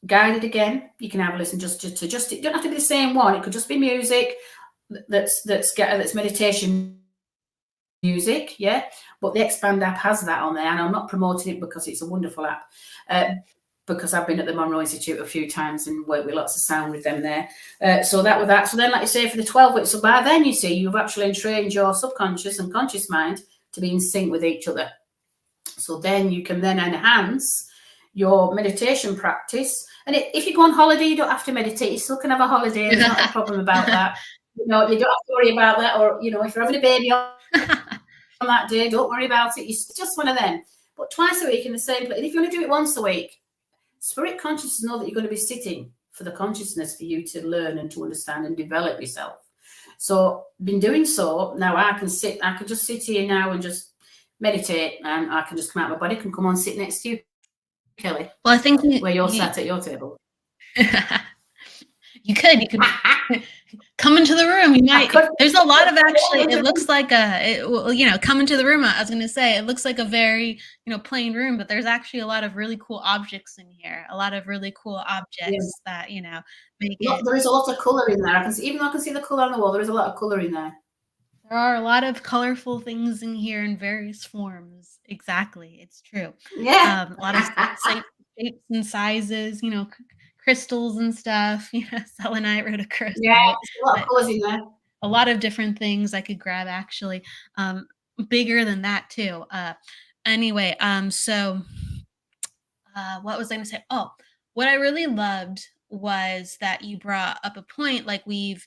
C: guided again. You can have a listen just it don't have to be the same one. It could just be music that's meditation music, yeah. But the Expand app has that on there, and I'm not promoting it because it's a wonderful app. Because I've been at the Monroe Institute a few times and worked with lots of sound with them there. So that was that. So then, like you say, for the 12 weeks, so by then, you see, you've actually trained your subconscious and conscious mind to be in sync with each other. So then you can then enhance your meditation practice. And if you go on holiday, you don't have to meditate. You still can have a holiday. There's not a problem about that. You don't have to worry about that. Or, if you're having a baby on that day, don't worry about it. It's just one of them. But twice a week in the same place. And if you want to do it once a week, spirit consciousness know that you're going to be sitting for the consciousness for you to learn and to understand and develop yourself. So been doing so. Now I can just sit here now and just meditate, and I can just come out. My body can come on, sit next to you, Kelly.
B: Well, I think
C: where you're sat at your table.
B: You could come into the room. You might. There's a lot of it looks like come into the room. I was going to say it looks like a very plain room, but there's actually a lot of really cool objects in here. A lot of really cool objects that make it.
C: There is a lot of color in there. Even though I can see the color on the wall, there is a lot of color in there.
B: There are a lot of colorful things in here in various forms. Exactly, it's true.
C: Yeah,
B: a lot of shapes and sizes. Crystals and stuff, selenite, rhodochrosite.
C: Yeah, a lot of colors in there.
B: A lot of different things I could grab, actually. Bigger than that too. Anyway, so what was I going to say? Oh, what I really loved was that you brought up a point, like we've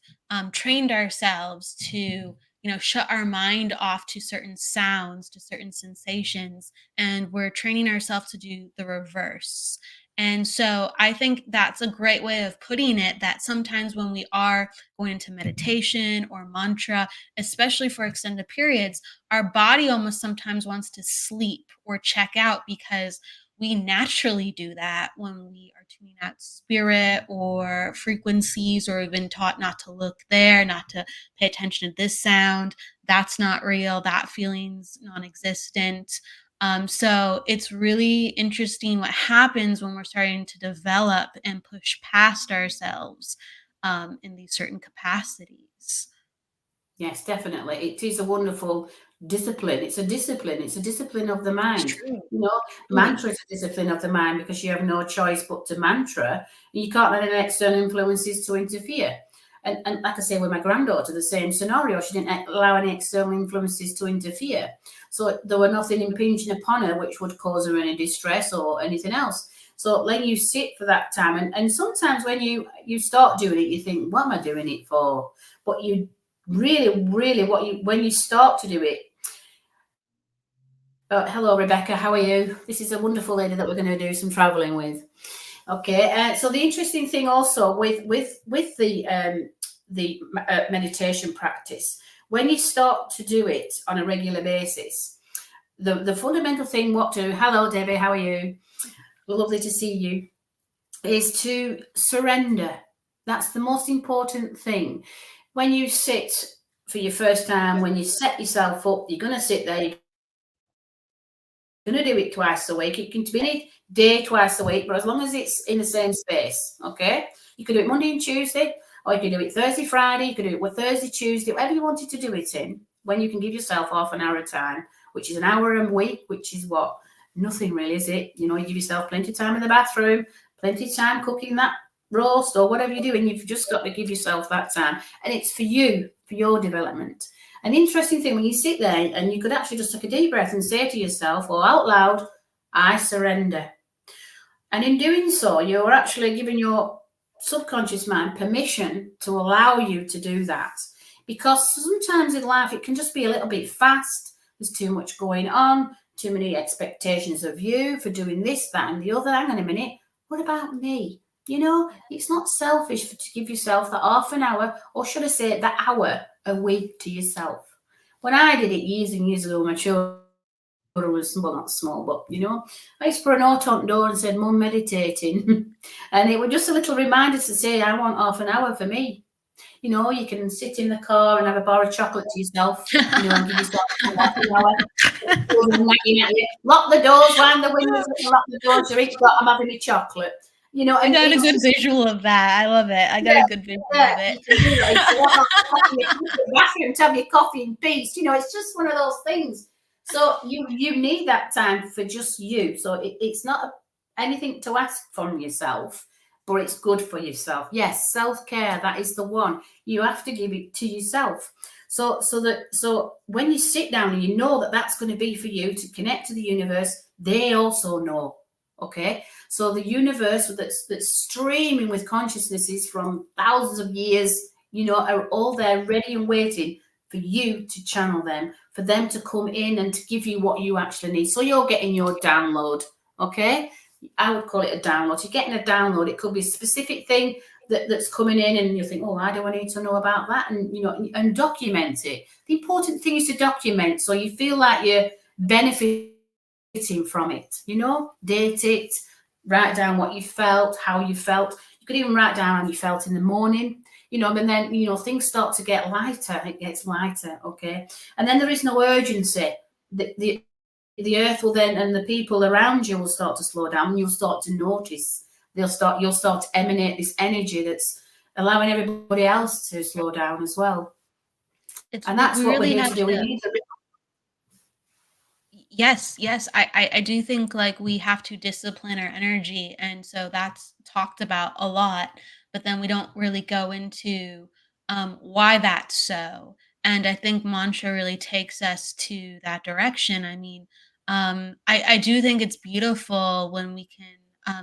B: trained ourselves to shut our mind off to certain sounds, to certain sensations, and we're training ourselves to do the reverse. And so I think that's a great way of putting it, that sometimes when we are going into meditation or mantra, especially for extended periods, our body almost sometimes wants to sleep or check out, because we naturally do that when we are tuning out spirit or frequencies, or we've been taught not to look there, not to pay attention to this sound. That's not real. That feeling's non-existent. So it's really interesting what happens when we're starting to develop and push past ourselves in these certain capacities.
C: Yes, definitely. It is a wonderful discipline. It's a discipline. It's a discipline of the
B: It's
C: mind.
B: true. Truly.
C: Mantra is a discipline of the mind because you have no choice but to mantra. You can't let any external influences to interfere. And like I say, with my granddaughter, the same scenario. She didn't allow any external influences to interfere. So there were nothing impinging upon her which would cause her any distress or anything else. So then you sit for that time. And sometimes when you start doing it, you think, what am I doing it for? But you really, really, when you start to do it. Hello, Rebecca. How are you? This is a wonderful lady that we're going to do some traveling with. Okay. So the interesting thing also with the meditation practice, when you start to do it on a regular basis, the fundamental thing, hello, Debbie. How are you? Lovely to see you. Is to surrender. That's the most important thing. When you sit for your first time, when you set yourself up, you're going to sit there, you're going to do it twice a week. It can be any day twice a week, but as long as it's in the same space, okay? You could do it Monday and Tuesday, or you could do it Thursday, Friday, you could do it with Thursday, Tuesday, whatever you wanted to do it in, when you can give yourself half an hour of time, which is an hour a week, which is what? Nothing really, is it? You give yourself plenty of time in the bathroom, plenty of time cooking that roast or whatever you're doing. You've just got to give yourself that time, and it's for you, for your development. An interesting thing, when you sit there, and you could actually just take a deep breath and say to yourself or out loud, I surrender. And in doing so, you're actually giving your subconscious mind permission to allow you to do that, because sometimes in life it can just be a little bit fast. There's too much going on, too many expectations of you for doing this, that, and the other. Hang on a minute, what about me? It's not selfish to give yourself that half an hour, or should I say that hour a week to yourself. When I did it years and years ago, my children was, well, not small, but I used to put a note on the door and said, Mum, meditating. And it was just a little reminder to say, I want half an hour for me. You can sit in the car and have a bar of chocolate to yourself, and give yourself half an hour. Lock the doors, wind the windows, lock the doors, I'm having my chocolate.
B: I got a good visual of that. I love it. I got a good visual of it.
C: Bathroom to have your coffee in peace. It's just one of those things. So you need that time for just you. So it's not anything to ask from yourself, but it's good for yourself. Yes, self-care, that is the one. You have to give it to yourself. So when you sit down and you know that that's going to be for you to connect to the universe, they also know. Okay, so the universe that's streaming with consciousnesses from thousands of years, are all there ready and waiting for you to channel them, for them to come in and to give you what you actually need. So you're getting your download. Okay, I would call it a download. You're getting a download. It could be a specific thing that's coming in, and you think, oh, why do I need to know about that? And and document it. The important thing is to document, so you feel like you're benefiting from it. Date it, write down what you felt, how you felt. You could even write down how you felt in the morning. And then things start to get lighter. It gets lighter. Okay, and then there is no urgency. The earth will then, and the people around you will start to slow down, and you'll start to notice. You'll start to emanate this energy that's allowing everybody else to slow down as well. And that's what we're here to do. We need to.
B: Yes, I do think like we have to discipline our energy, and so that's talked about a lot, but then we don't really go into why that's so. And I think mantra really takes us to that direction. I mean, I do think it's beautiful when we can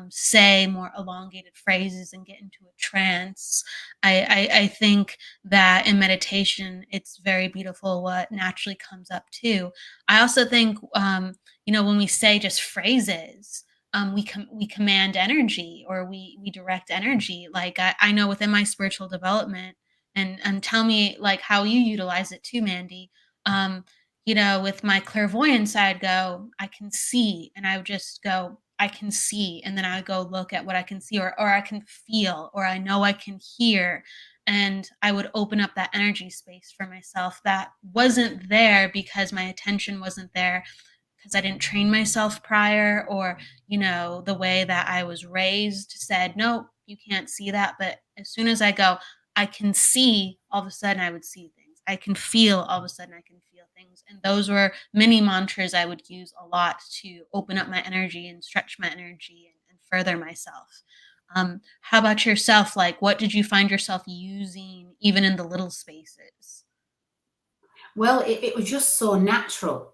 B: say more elongated phrases and get into a trance. I think that in meditation, it's very beautiful what naturally comes up too. I also think, when we say just phrases, we command energy, or we direct energy. Like I know within my spiritual development, and tell me like how you utilize it too, Mandy. With my clairvoyance, I'd go, I can see, and I would just go, I can see, and then I would go look at what I can see, or I can feel, or I know I can hear, and I would open up that energy space for myself that wasn't there because my attention wasn't there, because I didn't train myself prior, or the way that I was raised said, no, you can't see that. But as soon as I go, I can see, all of a sudden I would see things. I can feel, all of a sudden I can feel things. And those were mini mantras I would use a lot to open up my energy and stretch my energy, and further myself. How about yourself? Like, what did you find yourself using even in the little spaces?
C: Well, it was just so natural.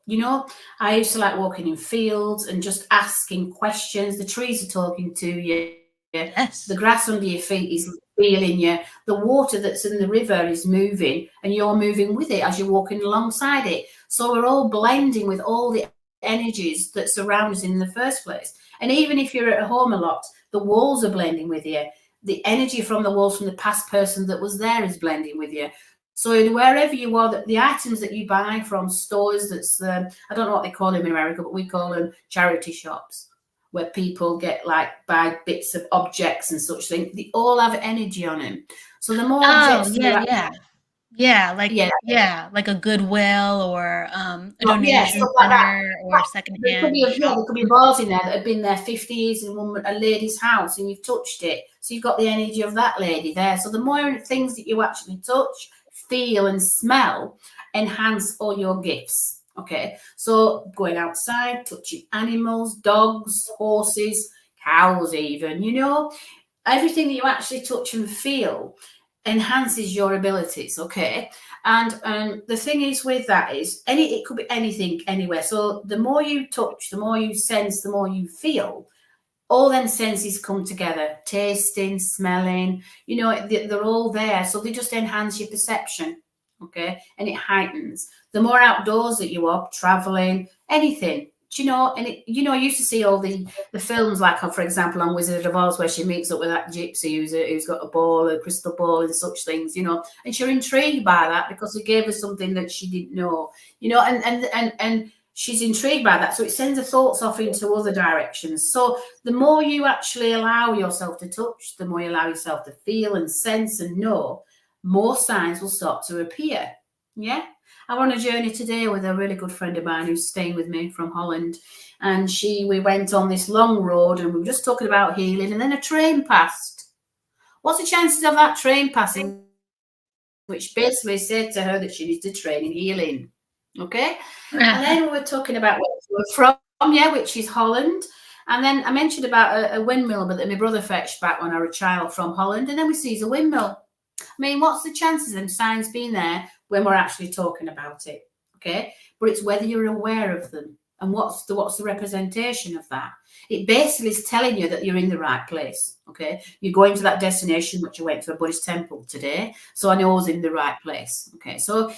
C: I used to like walking in fields and just asking questions. The trees are talking to you.
B: Yes.
C: The grass under your feet is feeling you. The water that's in the river is moving, and you're moving with it as you're walking alongside it. So we're all blending with all the energies that surround us in the first place. And even if you're at home a lot, the walls are blending with you. The energy from the walls from the past person that was there is blending with you. So wherever you are, the items that you buy from stores, that's I don't know what they call them in America, but we call them charity shops, where people get like buy bits of objects and such things. They all have energy on them. So the more objects
B: like a Goodwill, or a donation
C: stuff like that.
B: center, or
C: There could
B: secondhand
C: be
B: shop.
C: there could be bars in there that have been there 50 years in a lady's house, and you've touched it. So you've got the energy of that lady there. So the more things that you actually touch, feel, and smell enhance all your gifts. Okay, so going outside, touching animals, dogs, horses, cows, even, everything that you actually touch and feel enhances your abilities. Okay, and the thing is with that is it could be anything, anywhere. So the more you touch, the more you sense, the more you feel. All them senses come together: tasting, smelling, they're all there. So they just enhance your perception. Okay, and it heightens. The more outdoors that you are, traveling, anything, and I used to see all the films, like, for example, on Wizard of Oz, where she meets up with that gypsy who's got a crystal ball and such things, and she's intrigued by that because it gave her something that she didn't know, and she's intrigued by that. So it sends her thoughts off into other directions. So the more you actually allow yourself to touch, the more you allow yourself to feel and sense and know, more signs will start to appear. Yeah. I'm on a journey today with a really good friend of mine who's staying with me from Holland. And we went on this long road, and we were just talking about healing, and then a train passed. What's the chances of that train passing? Which basically said to her that she needs to train in healing. Okay. And then we were talking about where we were from, which is Holland. And then I mentioned about a windmill that my brother fetched back when I was a child from Holland. And then we sees a windmill. I mean, what's the chances of them signs being there when we're actually talking about it? Okay. But it's whether you're aware of them and what's the representation of that. It basically is telling you that you're in the right place. Okay. You're going to that destination, which you went to a Buddhist temple today. So I know I was in the right place. Okay. So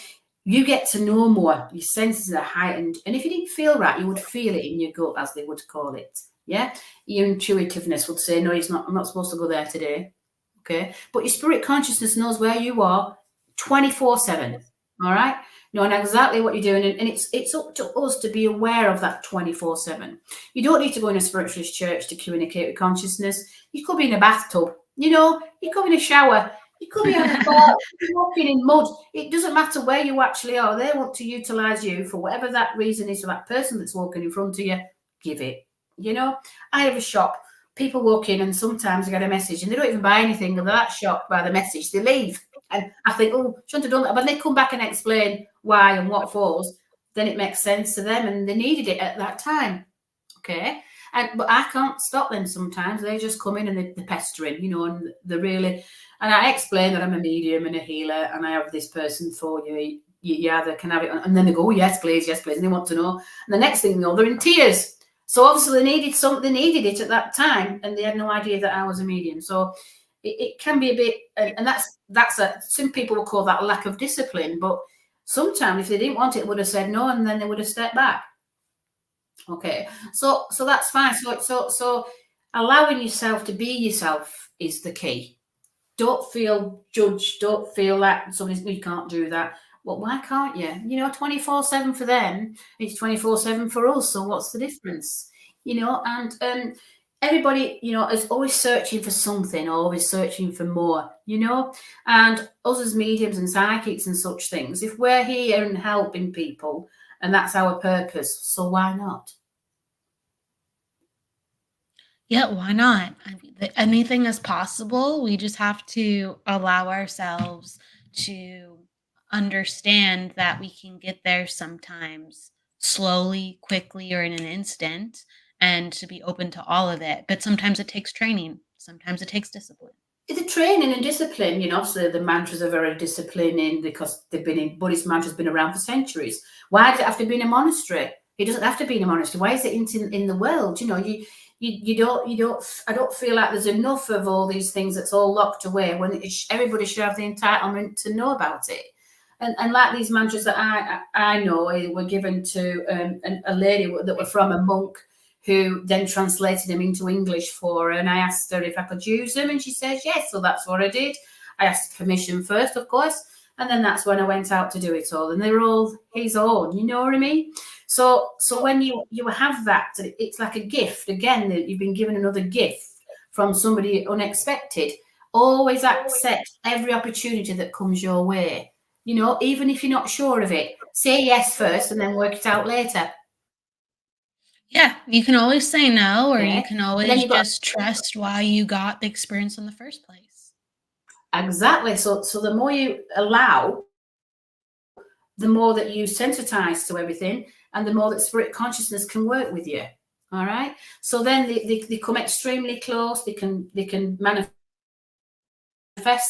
C: you get to know more. Your senses are heightened. And if you didn't feel right, you would feel it in your gut, as they would call it. Yeah. Your intuitiveness would say, no, I'm not supposed to go there today. Okay. But your spirit consciousness knows where you are 24/7. All right. Knowing exactly what you're doing. And it's up to us to be aware of that 24/7. You don't need to go in a spiritualist church to communicate with consciousness. You could be in a bathtub. You could be in a shower. You could be on a bar, walking in mud. It doesn't matter where you actually are. They want to utilize you for whatever that reason is for that person that's walking in front of you. Give it. I have a shop. People walk in and sometimes I get a message and they don't even buy anything, and they're that shocked by the message, they leave. And I think, shouldn't have done that. But they come back and explain why and what for, then it makes sense to them, and they needed it at that time. Okay. But I can't stop them sometimes. They just come in and they're pestering, and they're really, and I explain that I'm a medium and a healer and I have this person for you. You either can have it, and then they go, yes, please, and they want to know. And the next thing you know, they're in tears. So obviously they needed it at that time, and they had no idea that I was a medium. So it can be a bit, and some people will call that lack of discipline, but sometimes if they didn't want it, they would have said no, and then they would have stepped back. Okay, so that's fine. So allowing yourself to be yourself is the key. Don't feel judged. Don't feel that you can't do that. Well, why can't you? 24/7 for them, it's 24/7 for us. So what's the difference? And everybody, is always searching for something, always searching for more, and us as mediums and psychics and such things, if we're here and helping people and that's our purpose, so why not?
B: Yeah, why not? I mean, anything is possible. We just have to allow ourselves to understand that we can get there sometimes slowly, quickly, or in an instant, and to be open to all of it. But sometimes it takes training, sometimes it takes discipline.
C: It's a training and discipline. Obviously the mantras are very disciplining because Buddhist mantras been around for centuries. Why does it have to be in a monastery? It doesn't have to be in a monastery. Why is it in the world? I don't feel like there's enough of all these things that's all locked away when everybody should have the entitlement to know about it. And like these mantras that I know were given to a lady that were from a monk, who then translated them into English for her. And I asked her if I could use them, and she says yes. So that's what I did. I asked permission first, of course, and then that's when I went out to do it all. And they were all his own, you know what I mean? So when you have that, it's like a gift. Again, that you've been given another gift from somebody unexpected. Always accept every opportunity that comes your way. Even if you're not sure of it, say yes first and then work it out later.
B: Yeah, you can always say no, or
C: Yeah.
B: you can always just trust why you got the experience in the first place.
C: Exactly. So the more you allow, the more that you sensitize to everything, and the more that spirit consciousness can work with you. All right. So then they come extremely close. They can manifest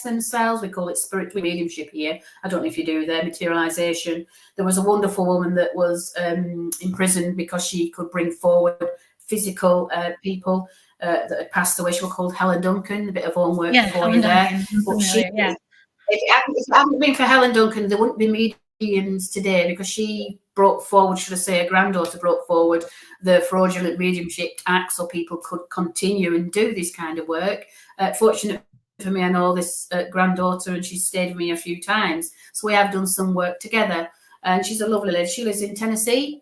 C: themselves. We call it spiritual mediumship here. I don't know if you do there, materialization. There was a wonderful woman that was imprisoned because she could bring forward physical people that had passed away. She was called Helen Duncan. A bit of homework for you there. But if it hadn't been for Helen Duncan, there wouldn't be mediums today, because she brought forward, should I say, her granddaughter brought forward the fraudulent mediumship act so people could continue and do this kind of work. Fortunate for me, I know this granddaughter, and she's stayed with me a few times. So we have done some work together, and she's a lovely lady. She lives in Tennessee.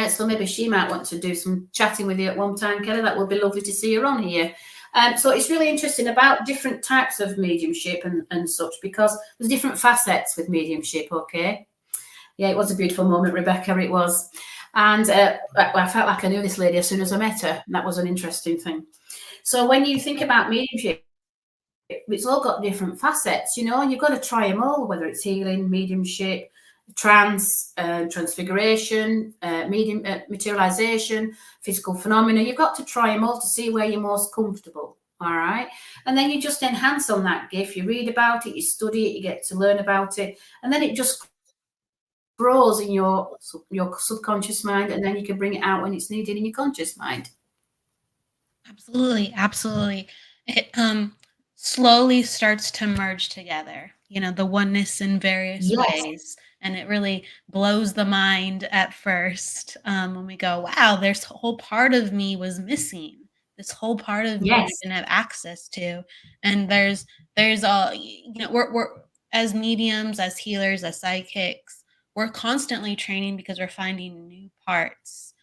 C: So maybe she might want to do some chatting with you at one time, Kelly. That would be lovely to see her on here. So it's really interesting about different types of mediumship and such, because there's different facets with mediumship, okay? Yeah, it was a beautiful moment, Rebecca, it was. And I felt like I knew this lady as soon as I met her, and that was an interesting thing. So when you think about mediumship, it's all got different facets, and you've got to try them all, whether it's healing, mediumship, transfiguration, materialization, physical phenomena. You've got to try them all to see where you're most comfortable. All right. And then you just enhance on that gift. You read about it, you study it, you get to learn about it, and then it just grows in your subconscious mind, and then you can bring it out when it's needed in your conscious mind.
B: Absolutely. It slowly starts to merge together, the oneness in various ways. And it really blows the mind at first when we go, wow, there's a whole part of me was missing. This whole part of me I didn't have access to. And there's we're as mediums, as healers, as psychics, we're constantly training because we're finding new parts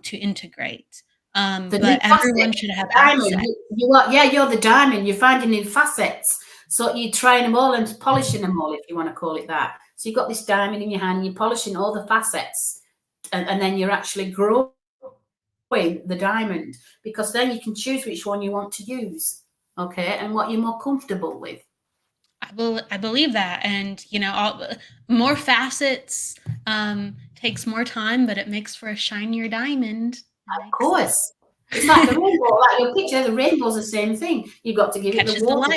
B: to integrate. But everyone should have access.
C: You're the diamond. You're finding new facets. So you train them all and polishing them all, if you want to call it that. So you've got this diamond in your hand, you're polishing all the facets, and then you're actually growing the diamond, because then you can choose which one you want to use, okay, and what you're more comfortable with.
B: I believe that, and more facets takes more time, but it makes for a shinier diamond.
C: Of course. It's like the rainbow, like your picture, the rainbow's the same thing. You've got to give it the water.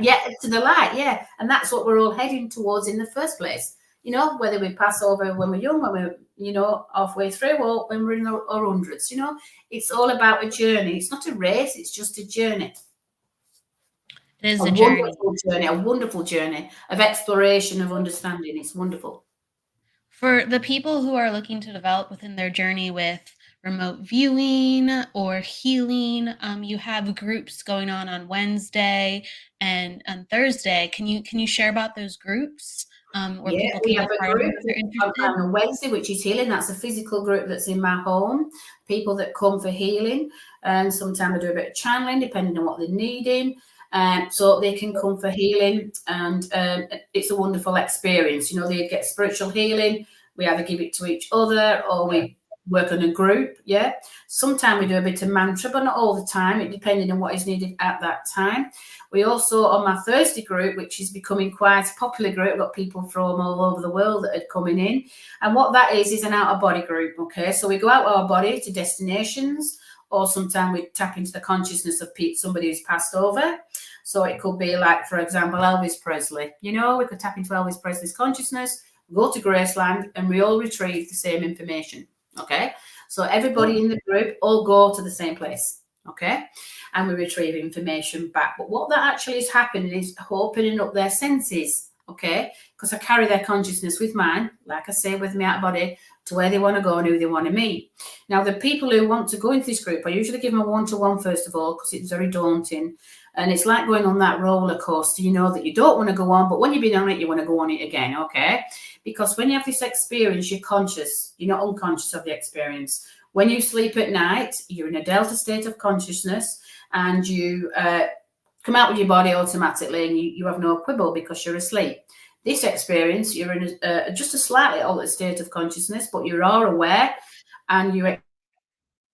C: Yeah, to the light, yeah. And that's what we're all heading towards in the first place. you know, whether we pass over when we're young, when we're, you know, halfway through, or when we're in our hundreds, you know. It's all about a journey. It's not a race, it's just a journey.
B: It is a journey.
C: A wonderful journey of exploration, of understanding. It's wonderful.
B: For the people who are looking to develop within their journey with remote viewing or healing, you have groups going on Wednesday and on Thursday. Can you share about those groups? Where people
C: we
B: can
C: have
B: be
C: a
B: part of
C: group
B: if they're interested?
C: on Wednesday, which is healing. That's a physical group that's in my home. People that come for healing, and sometimes I do a bit of channeling, depending on what they're needing. So they can come for healing, and it's a wonderful experience. You know, they get spiritual healing. We either give it to each other, or we work on a group. Yeah. Sometimes we do a bit of mantra, but not all the time. It depending on what is needed at that time. We also, on my Thursday group, which is becoming quite a popular group, we've got people from all over the world that are coming in. And what that is an out-of-body group, okay? So we go out of our body to destinations, or sometimes we tap into the consciousness of somebody who's passed over. So it could be like, for example, Elvis Presley. You know, we could tap into Elvis Presley's consciousness, go to Graceland, and we all retrieve the same information, okay? So everybody in the group all go to the same place, okay? And we retrieve information back. But what that actually is happening is opening up their senses, okay? Because I carry their consciousness with mine, like I say, with me out of body, to where they want to go and who they want to meet. Now, the people who want to go into this group, I usually give them a one-to-one first of all, because it's very daunting. And it's like going on that roller coaster, you know, that you don't want to go on, but when you've been on it, you want to go on it again, okay? Because when you have this experience, you're conscious, you're not unconscious of the experience. When you sleep at night, you're in a delta state of consciousness, and you come out with your body automatically, and you have no quibble because you're asleep. This experience, you're in just a slightly altered state of consciousness, but you are aware, and you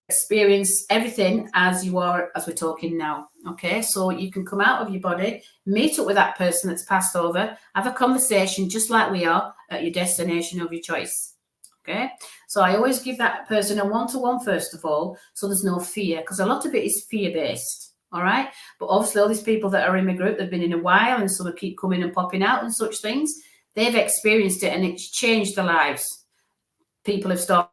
C: experience everything as you are, as we're talking now, okay? So you can come out of your body, meet up with that person that's passed over, have a conversation just like we are at your destination of your choice, okay? So I always give that person a one-to-one first of all, so there's no fear, because a lot of it is fear-based, all right? But obviously all these people that are in my group, they've been in a while, and some keep coming and popping out and such things, they've experienced it, and it's changed their lives. People have started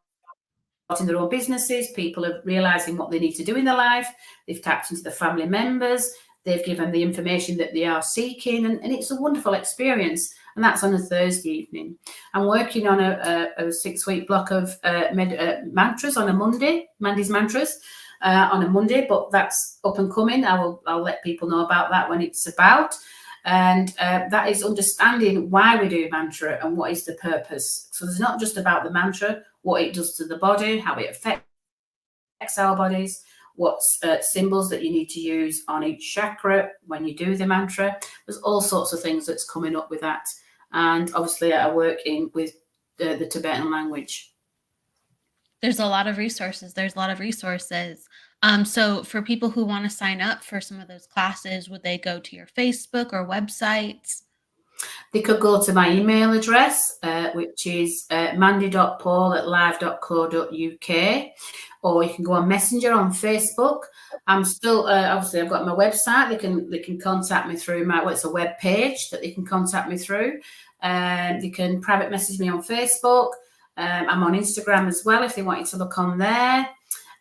C: in their own businesses, people are realizing what they need to do in their life, they've tapped into the family members, they've given the information that they are seeking, and it's a wonderful experience. And that's on a Thursday evening. I'm working on a 6-week block of mantras on a Monday, Mandy's mantras on a Monday, but that's up and coming. I'll let people know about that when it's about. And that is understanding why we do mantra and what is the purpose. So it's not just about the mantra, what it does to the body, how it affects our bodies, what symbols that you need to use on each chakra when you do the mantra. There's all sorts of things that's coming up with that. And obviously I work with the Tibetan language.
B: There's a lot of resources. So for people who want to sign up for some of those classes, would they go to your Facebook or websites?
C: They could go to my email address, which is mandy.paul@live.co.uk, or you can go on Messenger on Facebook. I'm still, obviously, I've got my website. They can contact me through it's a web page that they can contact me through. They can private message me on Facebook. I'm on Instagram as well if they want you to look on there.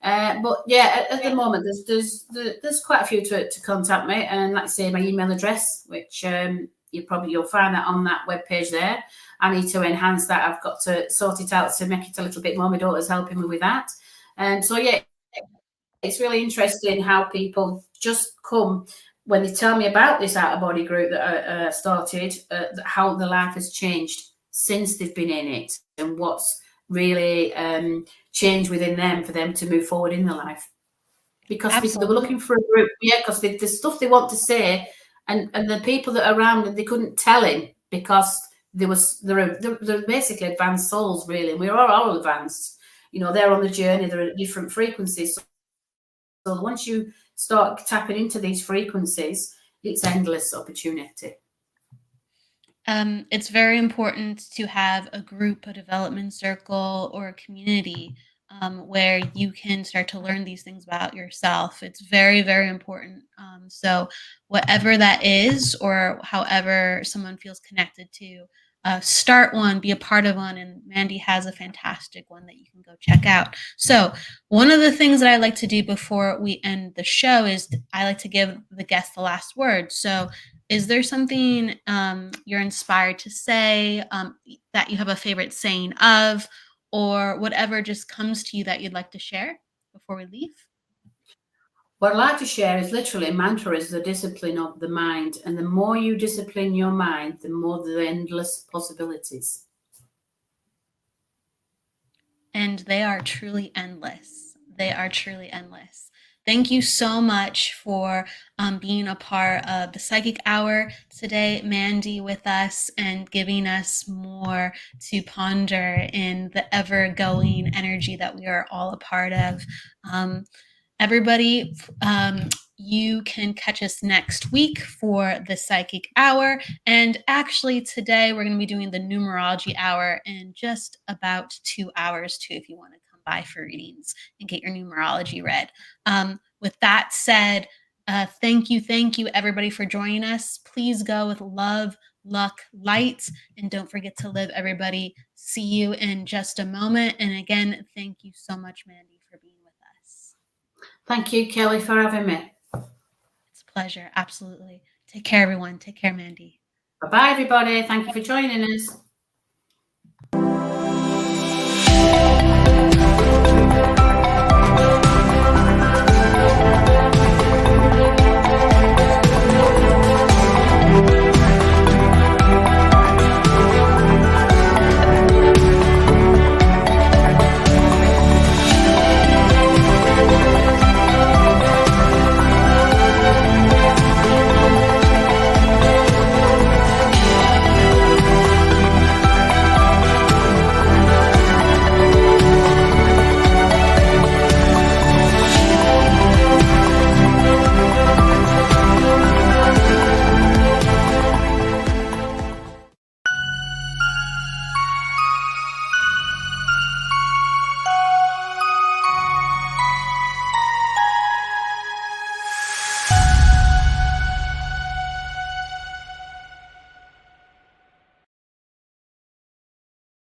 C: But yeah, at the moment, there's quite a few to contact me, and like I say, my email address, which you'll find that on that webpage there. I need to enhance that. I've got to sort it out to make it a little bit more. My daughter's helping me with that. And so, yeah, it's really interesting how people just come when they tell me about this out-of-body group that I started, how the life has changed since they've been in it, and what's really changed within them for them to move forward in their life. Because they were looking for a group, because the stuff they want to say, and the people that are around them, they couldn't tell him because they're basically advanced souls, really. And we're all advanced. You know, they're on the journey, they're at different frequencies. So once you start tapping into these frequencies, it's endless opportunity.
B: It's very important to have a group, a development circle, or a community where you can start to learn these things about yourself. It's very, very important. So whatever that is, or however someone feels connected to start one, be a part of one, and Mandy has a fantastic one that you can go check out. So one of the things that I like to do before we end the show is I like to give the guest the last word. So is there something you're inspired to say, that you have a favorite saying of, or whatever just comes to you that you'd like to share before we leave?
C: What I'd like to share is literally mantra is the discipline of the mind. And the more you discipline your mind, the more the endless possibilities.
B: And they are truly endless. They are truly endless. Thank you so much for being a part of the Psychic Hour today, Mandy, with us and giving us more to ponder in the ever-going energy that we are all a part of. Everybody, you can catch us next week for the Psychic Hour. And actually today we're going to be doing the Numerology Hour in just about 2 hours too, if you want to come by for readings and get your numerology read. With that said, thank you everybody for joining us. Please go with love, luck, light, and don't forget to live, everybody. See you in just a moment. And again, thank you so much, Mandy, for being with us.
C: Thank you, Kelly, for having me.
B: It's a pleasure. Absolutely. Take care, everyone. Take care, Mandy.
C: Bye-bye, everybody. Thank you for joining us.